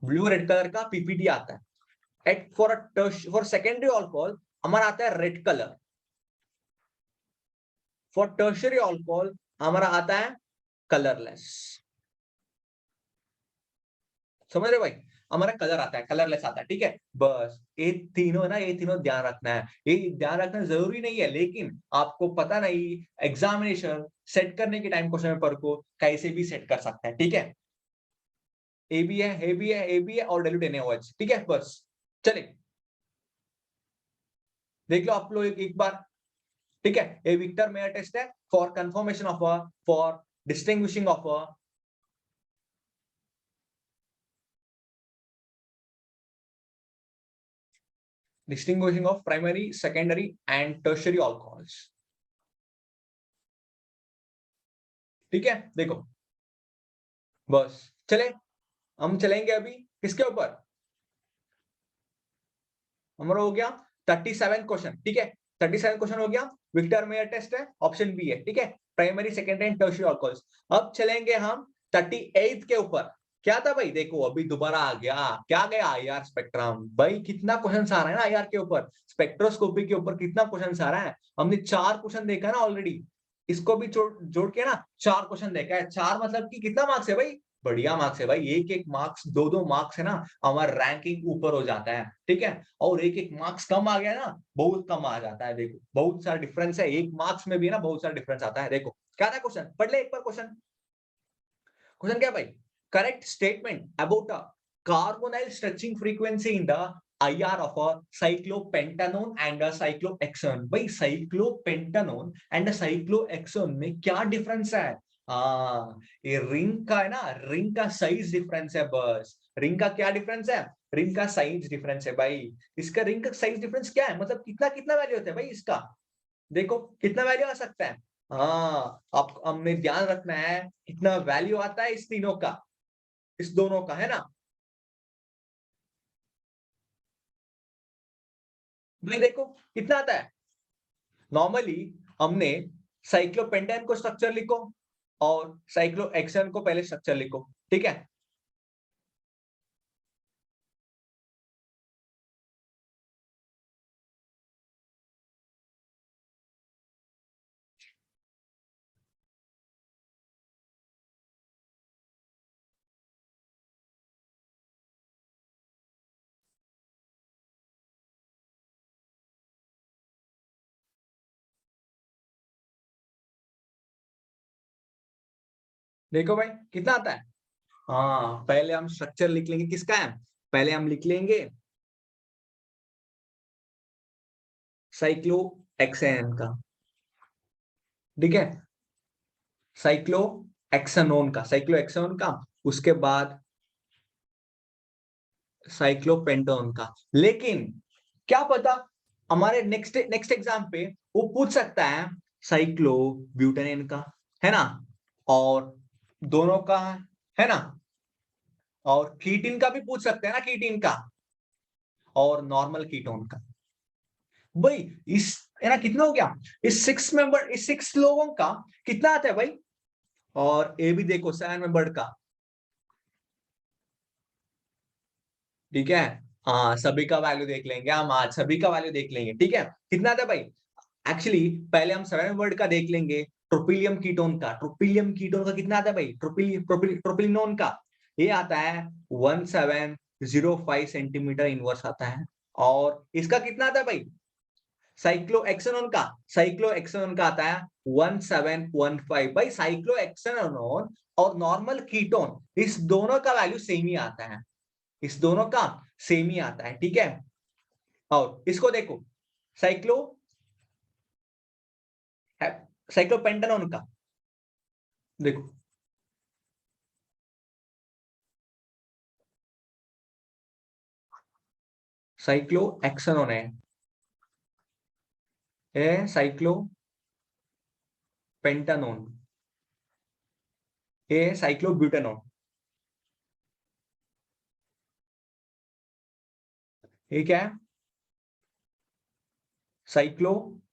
blue red colour का पीपीटी आता है। एट फॉर सेकेंडरी अल्कोहल हमारा आता है red colour. For tertiary alcohol हमारा आता है कलरलेस। समझ रहे भाई, हमारा कलर आता है, कलरलेस आता है। ठीक है, बस ये तीनों है ना, ये तीनों ध्यान रखना है। ये ध्यान रखना जरूरी नहीं है, लेकिन आपको पता नहीं एग्जामिनेशन सेट करने के टाइम क्वेश्चन पेपर को कैसे भी सेट कर सकता है। ठीक है, ए भी है, ए भी है, ए भी है और डाइल्यूट NaOH। ठीक है, बस चले देख लो आप लोग एक बार। ठीक है, ये विक्टर मेयर टेस्ट है for confirmation of for distinguishing of primary, secondary and tertiary alcohols. ठीक है, देखो बस चले, हम चलेंगे अभी किसके ऊपर, हमारा हो गया 37 क्वेश्चन। ठीक है, 37 क्वेश्चन हो गया, विक्टर मेयर टेस्ट है, ऑप्शन बी है। ठीक है, primary, secondary and tertiary alcohols. अब चलेंगे हम 38 के ऊपर। क्या था भाई, देखो अभी दोबारा आ गया, क्या गया, IR स्पेक्ट्रम। भाई कितना क्वेश्चन आ रहा है ना IR के ऊपर, स्पेक्ट्रोस्कोपी के ऊपर कितना क्वेश्चन आ रहा है। हमने 4 क्वेश्चन देखा ना ऑलरेडी, इसको भी जोड़ के ना 4 क्वेश्चन देखा है। 4 मतलब कि कितना मार्क्स है भाई, बढ़िया मार्क्स है भाई। एक एक मार्क्स, दो दो मार्क्स है ना, हमारा रैंकिंग ऊपर हो जाता है। ठीक है, और एक एक मार्क्स कम आ गया ना, बहुत कम आ जाता है। देखो बहुत सारा डिफरेंस है, एक मार्क्स में भी ना बहुत सारा डिफरेंस आता है। देखो क्या था क्वेश्चन, पढ़ ले एक बार क्वेश्चन। क्वेश्चन क्या भाई, correct statement about a carbonyl stretching frequency in the IR of a cyclopentanone and a cyclohexane. भाई cyclopentanone and a cyclohexane में क्या डिफरेंस है? ये रिंग का है ना, रिंग का साइज डिफरेंस है बस। रिंग का क्या डिफरेंस है? रिंग का साइज डिफरेंस है भाई। इसका रिंग का साइज डिफरेंस क्या है? मतलब कितना कितना वैल्यू होता है भाई इसका? देखो कितना वैल्यू आ सकता है। हाँ, आप हमने ध्यान रखना है कितना वैल्यू आता है इस तीनों का, इस दोनों का, है ना? भाई देखो कितना आता है। नॉर्मली हमने साइक्लोपेंटेन को स्ट्रक्चर लिखो और साइक्लोहेक्सेन को पहले स्ट्रक्चर लिखो, ठीक है? देखो भाई कितना आता है। हाँ, पहले हम स्ट्रक्चर लिख लेंगे, किसका है? पहले हम लिख लेंगे साइक्लोहेक्सेन का, ठीक है? साइक्लोहेक्सेनोन का, साइक्लोहेक्सेनोन का, उसके बाद साइक्लोपेंटोन का। लेकिन क्या पता हमारे नेक्स्ट नेक्स्ट एग्जाम पे वो पूछ सकता है साइक्लोब्यूटेन का, है ना? और दोनों का है ना? और कीटिन का भी पूछ सकते हैं ना, कीटिन का, और नॉर्मल कीटोन का। भाई इस, है ना, कितना हो गया? इस सिक्स लोगों का कितना आता है भाई? और ये भी देखो 7 मेंबर का, ठीक है? हाँ, सभी का वैल्यू देख लेंगे हम आज, सभी का वैल्यू देख लेंगे, ठीक है? कितना आता है भाई? एक्चुअली पहले हम 7 वर्ड का देख लेंगे, ट्रोपिलियम कीटोन का। ट्रोपिलियम कीटोन का कितना आता है भाई? ट्रोपिलिनोन का ये आता है 1705 सेंटीमीटर इनवर्स आता है। और इसका कितना आता है भाई? साइक्लोहेक्सेनोन का, साइक्लोहेक्सेनोन का आता है 1715। भाई साइक्लोहेक्सेनोन और नॉर्मल कीटोन, इस दोनों का वैल्यू सेम ही आता है, इस दोनों का सेम ही आता है, ठीक है? और इसको देखो, साइक्लो साइक्लोपेंटानोन का देखो, साइक्लोहेक्सेनोन है साइक्लोपेंटानोन, ये साइक्लोब्यूटेनोन। ये क्या है? साइक्लोप्रोपिनोन।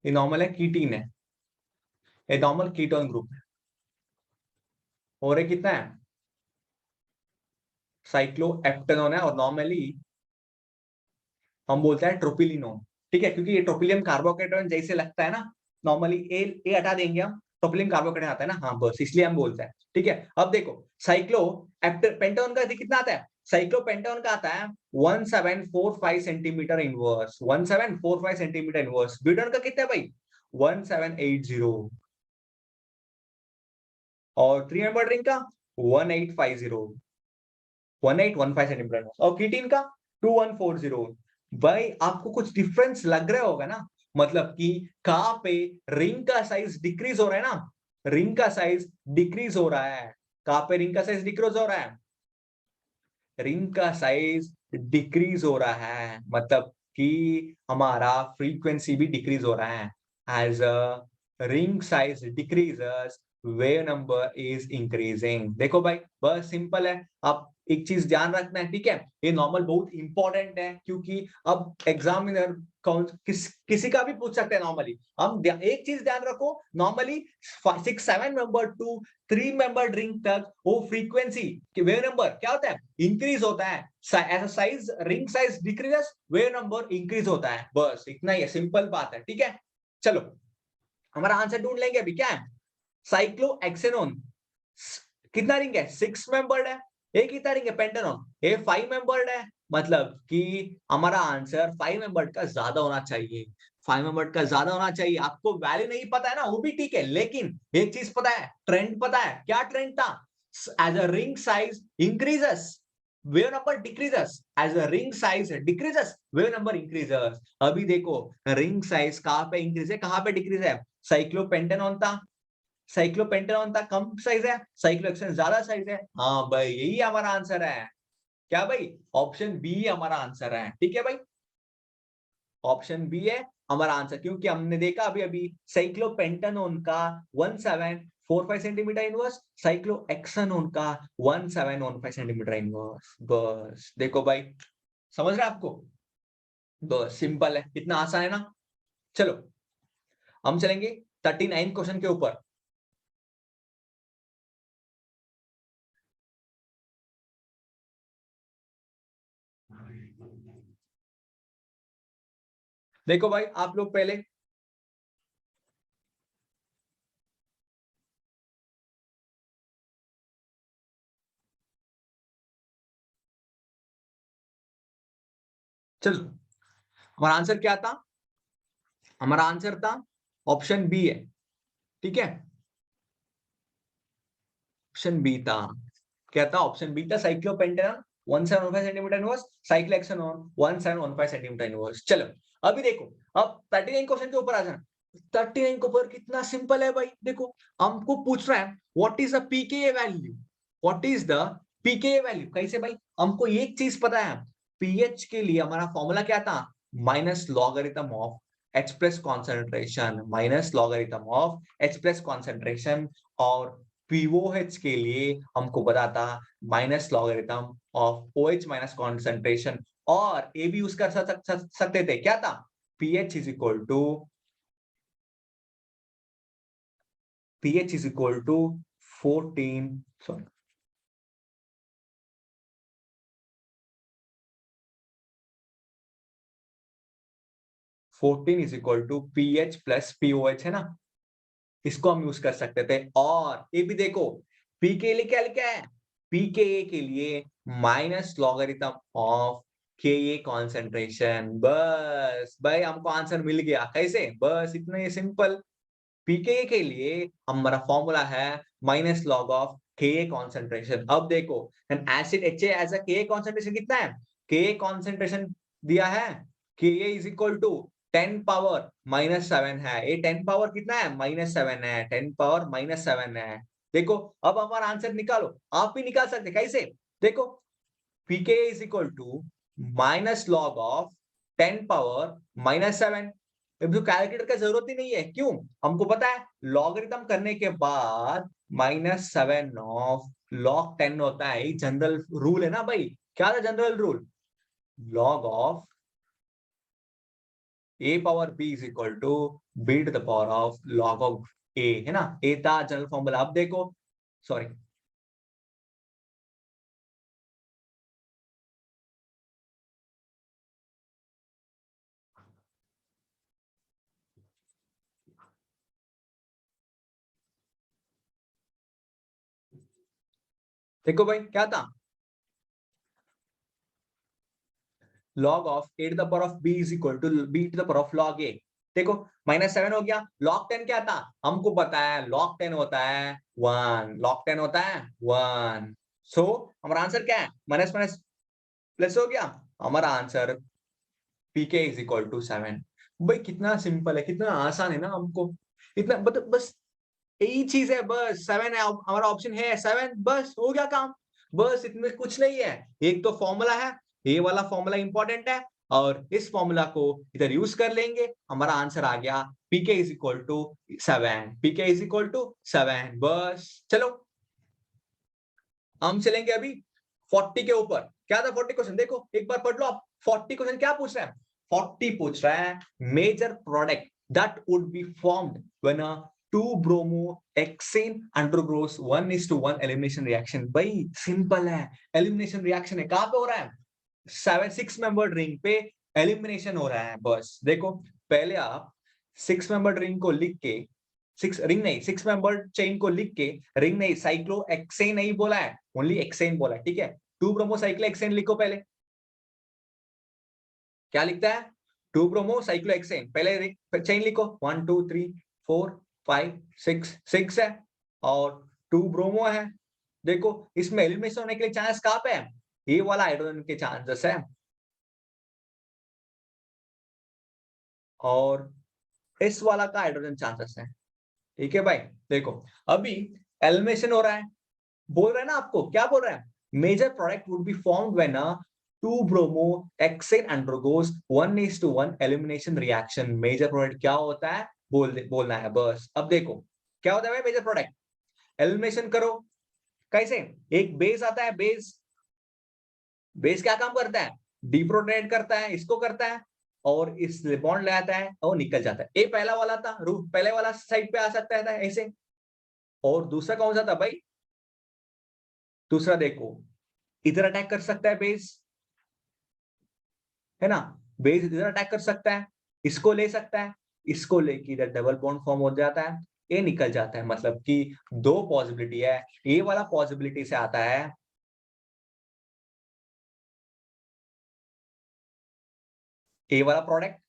ये नॉर्मल है, कीटीन है, ये नॉर्मल कीटोन ग्रुप है। और ये कितना है? साइक्लोएप्टेनोन है, और नॉर्मली हम बोलते हैं ट्रोपिलिनोन, ठीक है? क्योंकि ये ट्रोपिलियम कार्बोकेटोन जैसे लगता है ना, नॉर्मली ए हटा देंगे हम, ट्रोपिलियम कार्बोकेटोन आता है ना, हाँ बस इसलिए हम बोलते हैं, ठीक है? अब देखो साइक्लो पेंटोन का कितना आता है? साइक्लोपेंटोन का आता है 1745 centimetre inverse, 1745 centimetre inverse. Butane का कितना है भाई? 1780। और 3 मेंबर रिंग का 1850, 1815 सेंटीमीटर। और कीटीन का 2140। भाई आपको कुछ डिफरेंस लग रहा होगा ना, मतलब कि कहाँ पे रिंग का साइज डिक्रीज हो रहा है ना, रिंग का साइज डिक्रीज हो रहा है। कहाँ पे रिंग का साइज डिक्रीज हो रहा है? रिंग का साइज डिक्रीज हो रहा है, मतलब कि हमारा फ्रीक्वेंसी भी डिक्रीज हो रहा है। As a ring size decreases, wave number is increasing. देखो भाई बस सिंपल है। आप एक चीज ध्यान रखना है, ठीक है? ये नॉर्मल बहुत इंपॉर्टेंट है, क्योंकि अब एग्जामिनर किसी का भी पूछ सकते हैं नॉर्मली। हम एक चीज ध्यान रखो, normally 6 7 member to 3 member ring तक वो फ्रीक्वेंसी, वेव नंबर क्या होता है? इंक्रीज होता है। ऐसा size, ring size decreases, wave number increase होता है। बस इतना ही है, सिंपल बात है, ठीक है? चलो हमारा आंसर ढूंढ लेंगे अभी। क्या है? साइक्लोहेक्सेनोन कितना रिंग है? 6 मेंबर्ड है। ये कितना रिंग है? पेंटानोन ये 5 मेंबर्ड है। मतलब कि हमारा आंसर 5 मेंबर्ड का ज्यादा होना चाहिए। 5 मेंबर का ज्यादा होना चाहिए। आपको वैल्यू नहीं पता है ना, वो भी ठीक है, लेकिन एक चीज पता है, ट्रेंड पता है। क्या ट्रेंड था? As a ring size increases, wave number decreases. As a ring size decreases, wave number increases. अभी देखो रिंग साइज कहां पे इंक्रीज है, कहां पे डिक्रीज है? साइक्लोपेंटेनॉन था, साइक्लोपेंटेनॉन था कम साइज है, साइक्लोहेक्सेन ज्यादा साइज है। हाँ भाई, यही हमारा आंसर है। क्या भाई? ऑप्शन बी हमारा आंसर है। ठीक है भाई, ऑप्शन बी है हमारा आंसर, क्योंकि हमने देखा अभी अभी साइक्लोपेंटेनोन का 1745 सेंटीमीटर इनवर्स, साइक्लोहेक्सेनोन का 1715 सेंटीमीटर इनवर्स। बस देखो भाई, समझ रहे आपको? बस सिंपल है, इतना आसान है ना। चलो हम चलेंगे 39 क्वेश्चन के ऊपर। देखो भाई आप लोग पहले चलो, हमारा आंसर क्या था? हमारा आंसर था ऑप्शन बी है। ठीक है, ऑप्शन बी था। क्या था? ऑप्शन बी था cyclopentanone 1715 centimetre inverse, cyclohexanone 1715 centimetre inverse. चलो अभी देखो, अब 39 क्वेश्चन के ऊपर आ जाना। 39 के ऊपर कितना सिंपल है भाई। देखो हमको पूछ रहा है what is the pK value, what is the pK value. कैसे भाई? हमको एक चीज पता है, पीएच के लिए हमारा फॉर्मूला क्या था? Minus logarithm of H plus concentration, minus logarithm of H plus concentration. और पीओएच के लिए हमको पता था minus logarithm of OH minus concentration. और ए भी यूज कर सकते थे, क्या था? PH is equal to pH is equal to 14, sorry, 14 is equal to pH plus POH है ना, इसको हम यूज कर सकते थे। और ये भी देखो पी के लिए क्या लिखा है? पी के ए के लिए माइनस लॉगरिथम ऑफ के ए कॉन्सेंट्रेशन। बस भाई हमको आंसर मिल गया। कैसे? बस इतना ही सिंपल। पीके के लिए हमारा फॉर्मूला है minus log of K concentration. अब देखो an acid H as a K concentration कितना है? के कॉन्सेंट्रेशन दिया है, K is equal to 10 power minus 7 है। ये 10 पावर कितना है? माइनस 7 है, 10 पावर माइनस 7 है। देखो अब हमारा आंसर निकालो, आप भी निकाल सकते। कैसे? देखो pK is equal to minus log of 10 power minus 7। अब जो कैलकुलेटर का जरूरत ही नहीं है, क्यों? हमको पता है लॉगरिथम करने के बाद माइनस 7 ऑफ लॉग 10 होता है। ये जनरल रूल है ना भाई। क्या था general rule? Log of A power B is equal to B to the power of log of A, है ना। ए था जनरल फॉर्मूला। अब देखो, सॉरी, देखो भाई क्या था? log of a to the power of b is equal to b to the power of log a। देखो माइनस 7 हो गया। log 10 क्या था? हमको पता है log 10 होता है 1, log 10 होता है 1। सो हमारा आंसर क्या है? माइनस माइनस प्लस हो गया। हमारा answer pk is equal to 7। भाई कितना सिंपल है, कितना आसान है ना। हमको इतना बस यही चीज है, बस 7 है हमारा ऑप्शन है 7। बस हो गया काम। बस इतने कुछ नहीं है। एक तो फॉर्मूला है, ये वाला फॉर्मूला इंपॉर्टेंट है, और इस फॉर्मूला को इधर यूज कर लेंगे, हमारा आंसर आ गया pK is equal to 7। PK is equal to 7। बस चलो हम चलेंगे अभी 40 के ऊपर। क्या था 40 क्वेश्चन? देखो एक बार पढ़ लो आप। 40 क्वेश्चन क्या पूछ रहा है? 40 पूछ रहा है major product that would be formed when a 2 bromo hexane undergoes 1:1 elimination reaction. भाई सिंपल है, एलिमिनेशन रिएक्शन है। कहां पे हो रहा है? 6 मेंबर्ड रिंग पे एलिमिनेशन हो रहा है। बस देखो पहले आप 6 मेंबर्ड रिंग को लिख के, 6 मेंबर चेन को लिख के, रिंग नहीं, साइक्लो एक्सेन नहीं बोला है, ओनली एक्सेन बोला है। ठीक है, 2 ब्रोमो साइक्लो एक्सेन लिखो पहले। क्या लिखता है? 2 ब्रोमो साइक्लोहेक्सेन, पहले चेन लिखो 1 2 3 4 5 6 है और 2 ब्रोमो है। देखो इसमें एलिमिनेशन होने के लिए चांस कहाँ पे है? ये वाला हाइड्रोजन के चांसेस है और इस वाला का हाइड्रोजन चांसेस है। ठीक है भाई, देखो अभी एलिमिनेशन हो रहा है, बोल रहा है ना आपको, क्या बोल रहा है? Major product would be formed when 2 bromo hexane undergoes 1:1 elimination reaction. Major product क्या होता है बोलना है बस। अब देखो क्या होता है भाई मेजर प्रोडक्ट, एलिमिनेशन करो कैसे? एक बेस आता है, बेस क्या काम करता है? डिप्रोटोनेट करता है, इसको करता है और इस बॉन्ड ले आता है और निकल जाता है। ये पहला वाला था, रूट पहले वाला साइड पे आ सकता है ऐसे। और दूसरा कौन सा था भाई? दूसरा देखो इधर अटैक कर सकता है बेस, है ना? बेस इधर अटैक कर सकता है, इसको ले सकता है, इसको लेके इधर डबल बॉन्ड फॉर्म हो जाता है, ये निकल जाता है। मतलब कि दो पॉसिबिलिटी है। ये वाला पॉसिबिलिटी से आता है ए वाला प्रोडक्ट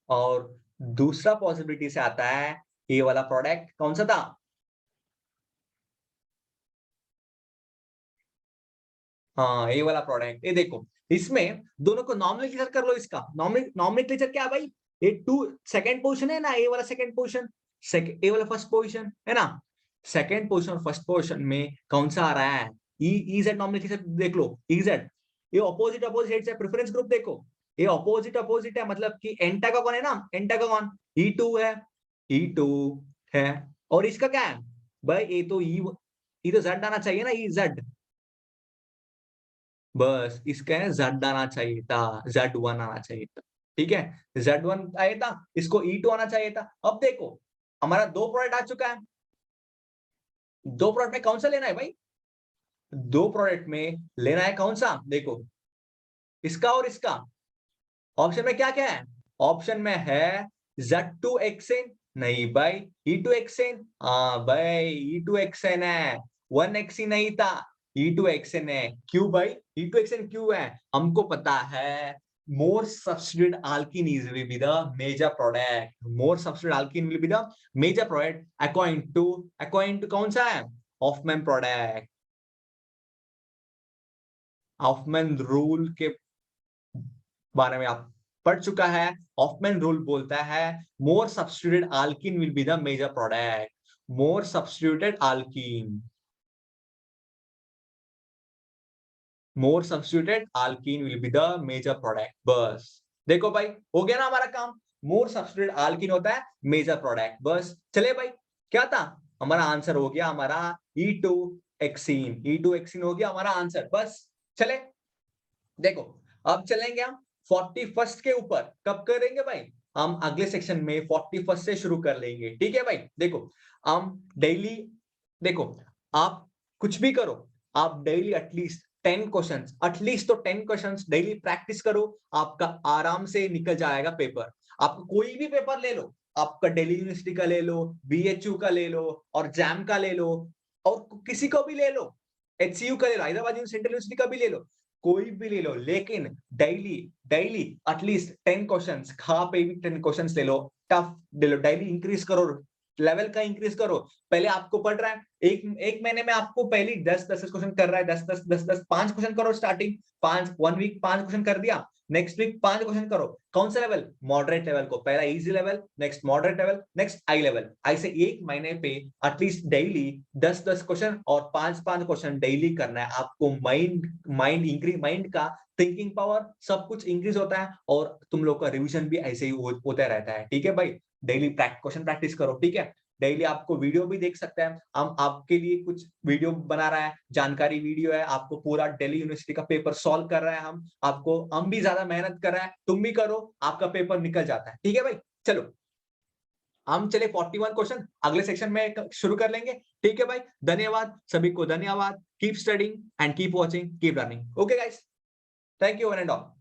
और दूसरा पॉसिबिलिटी से आता है ए वाला प्रोडक्ट। कौन सा था? हाँ, ये वाला प्रोडक्ट। ये देखो इसमें दोनों को नॉमेनक्लेचर कर लो। इसका नॉमेनक्लेचर क्या है भाई? ये टू सेकंड पोजीशन है ना, ये वाला सेकंड पोजीशन, ए वाला फर्स्ट पोजीशन है ना। सेकंड पोजीशन और फर्स्ट पोजीशन में कौन सा आ रहा है? ई जेड नॉमेनक्लेचर देख लो, ई जेड। ये ऑपोजिट अपोजिट है, प्रेफरेंस ग्रुप देखो, ये ऑपोजिट अपोजिट है, मतलब कि एंटागोन है ना, एंटागोन ई2 है, ई2 है। और इसका क्या है भाई? ये तो ई तो जेड आना चाहिए ना, ई जेड। बस इसका है जेड आना चाहिए था, Z1 आना चाहिए था। ठीक है, Z1 आया था, इसको E2 आना चाहिए था। अब देखो हमारा दो प्रोडक्ट आ चुका है, दो प्रोडक्ट में कौन सा लेना है भाई? दो प्रोडक्ट में लेना है कौन सा? देखो इसका और इसका। ऑप्शन में क्या क्या है? ऑप्शन में है Z2 एक्सेन, नहीं भाई E2 एक्सेन। हाँ भाई E2 एक्सेन है, 1 एक्सी नहीं था, E2 एक्सेन है। क्यों भाई E2 एक्सेन क्यों है? हमको पता है more substituted alkene is will be the major product, more substituted alkene will be the major product according to कौन सा है? हॉफमैन प्रोडक्ट, हॉफमैन रूल के बारे में आप पढ़ चुका है। हॉफमैन रूल बोलता है more substituted alkene will be the major product, more substituted alkene, more substituted alkene will be the major product. बस देखो भाई हो गया ना हमारा काम, मोर सब्स्टिट्यूटेड अल्कीन होता है मेजर प्रोडक्ट। बस चले भाई, क्या था हमारा आंसर? हो गया हमारा E2 एक्सीन, E2 एक्सीन हो गया हमारा आंसर। बस चले, देखो अब चलेंगे हम 41st के ऊपर। कब करेंगे भाई? हम अगले सेक्शन में 41st से शुरू कर लेंगे। ठीक है भाई, देखो हम डेली, देखो आप कुछ भी करो, आप डेली एटलीस्ट 10 क्वेश्चंस, एटलीस्ट तो 10 क्वेश्चंस डेली प्रैक्टिस करो, आपका आराम से निकल जाएगा पेपर। आप कोई भी पेपर ले लो, आपका दिल्ली यूनिवर्सिटी का ले लो, बीएचयू का ले लो और जैम का ले लो और किसी को भी ले लो, एचसीयू का ले लो, हैदराबाद सेंट्रल यूनिवर्सिटी का भी ले लो, कोई भी ले लो, लेकिन डेली डेली एटलीस्ट 10 क्वेश्चंस, खा पे भी 10 क्वेश्चंस ले लो, टफ ले लो, डेली इंक्रीज करो, लेवल का इंक्रीज करो। पहले आपको पढ़ रहा है एक महीने में, आपको पहले 10 क्वेश्चन कर रहा है, 10 5 क्वेश्चन करो स्टार्टिंग, 5 1 वीक 5 क्वेश्चन कर दिया, नेक्स्ट वीक 5 क्वेश्चन करो। कौन सा लेवल? मॉडरेट लेवल को, पहला easy level, next moderate level, next high level. ऐसे एक महीने पे एटलीस्ट डेली 10 क्वेश्चन और 5 क्वेश्चन डेली करना है आपको। माइंड इंक्रीज, माइंड का थिंकिंग पावर सब कुछ इंक्रीज होता है और तुम लोग का रिवीजन भी ऐसे ही होता रहता है। ठीक है भाई, डेली क्वेश्चन प्रैक्टिस करो। ठीक है, डेली आपको वीडियो भी देख सकते हैं, हम आपके लिए कुछ वीडियो बना रहा है, जानकारी वीडियो है, आपको पूरा दिल्ली यूनिवर्सिटी का पेपर सॉल्व कर रहा है हम भी ज्यादा मेहनत कर रहे हैं, तुम भी करो, आपका पेपर निकल जाता है। ठीक है भाई, चलो हम चले 41 क्वेश्चन अगले सेक्शन में शुरू कर लेंगे। ठीक है भाई, धन्यवाद सभी को, धन्यवाद। Keep studying and keep watching, keep learning. Okay guys, thank you one and all.